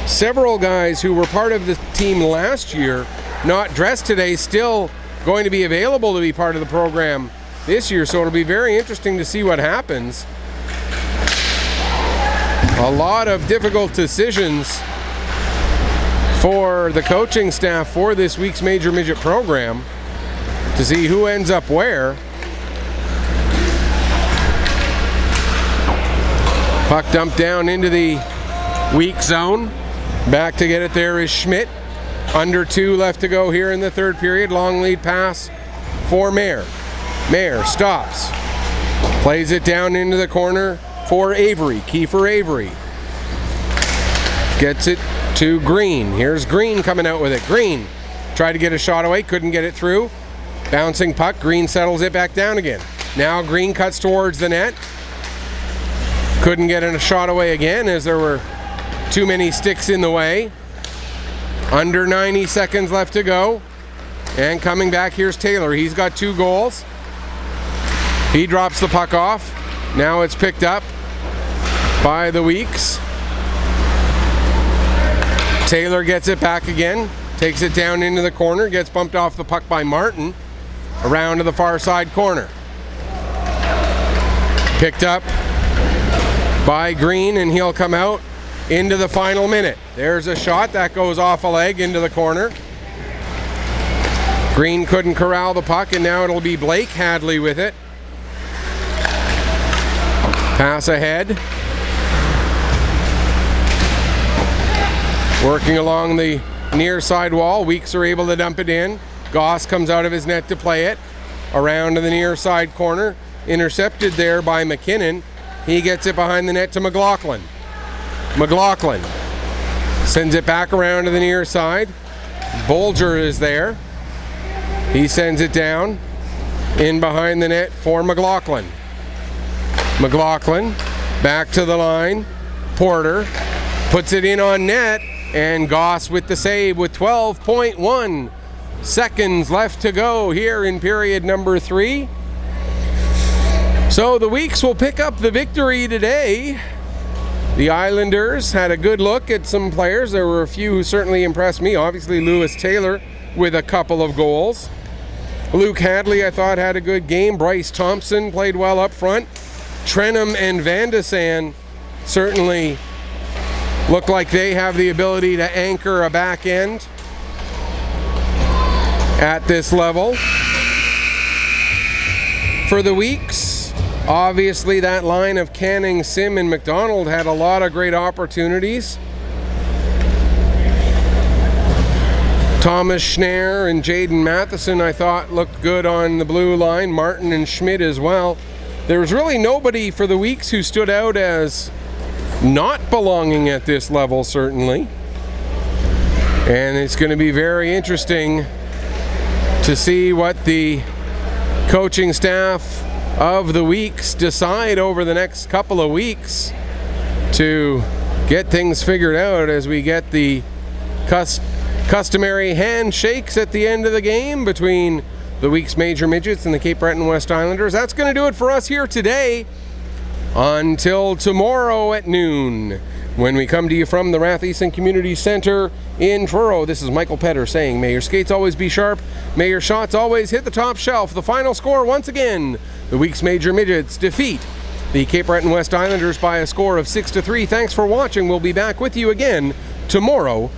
several guys who were part of the team last year not dressed today, still going to be available to be part of the program this year. So it'll be very interesting to see what happens. A lot of difficult decisions for the coaching staff for this week's Major Midget program to see who ends up where. Puck dumped down into the weak zone. Back to get it there is Schmidt. Under 2 left to go here in the third period. Long lead pass for Mayer. Mayer stops. Plays it down into the corner for Avery. Kiefer Avery. Gets it to Green. Here's Green coming out with it. Green tried to get a shot away. Couldn't get it through. Bouncing puck. Green settles it back down again. Now Green cuts towards the net. Couldn't get a shot away again as there were too many sticks in the way. Under 90 seconds left to go. And coming back, here's Taylor. He's got 2 goals. He drops the puck off. Now it's picked up by the Weeks. Taylor gets it back again. Takes it down into the corner. Gets bumped off the puck by Martin. Around to the far side corner. Picked up by Green, and he'll come out into the final minute. There's a shot that goes off a leg into the corner. Green couldn't corral the puck, and now it'll be Blake Hadley with it. Pass ahead. Working along the near side wall. Weeks are able to dump it in. Goss comes out of his net to play it. Around to the near side corner. Intercepted there by McKinnon. He gets it behind the net to McLaughlin. McLaughlin sends it back around to the near side. Bolger is there. He sends it down in behind the net for McLaughlin. McLaughlin back to the line. Porter puts it in on net, and Goss with the save with 12.1 seconds left to go here in period number 3. So the Weeks will pick up the victory today. The Islanders had a good look at some players. There were a few who certainly impressed me. Obviously, Lewis Taylor with a couple of goals. Luke Hadley, I thought, had a good game. Bryce Thompson played well up front. Trenum and Van de Sande certainly look like they have the ability to anchor a back end at this level. For the Weeks, obviously, that line of Canning, Sim, and McDonald had a lot of great opportunities. Thomas Schneer and Jaden Matheson, I thought, looked good on the blue line. Martin and Schmidt as well. There was really nobody for the Weeks who stood out as not belonging at this level, certainly. And it's going to be very interesting to see what the coaching staff of the Weeks decide over the next couple of weeks to get things figured out as we get the customary handshakes at the end of the game between the Weeks Major Midgets and the Cape Breton West Islanders. That's going to do it for us here today until tomorrow at noon when we come to you from the Rathieson Community Center in Truro. This is Michael Petter saying, may your skates always be sharp, may your shots always hit the top shelf. The final score once again, the Weeks Major Midgets defeat the Cape Breton West Islanders by a score of 6-3. Thanks for watching. We'll be back with you again tomorrow.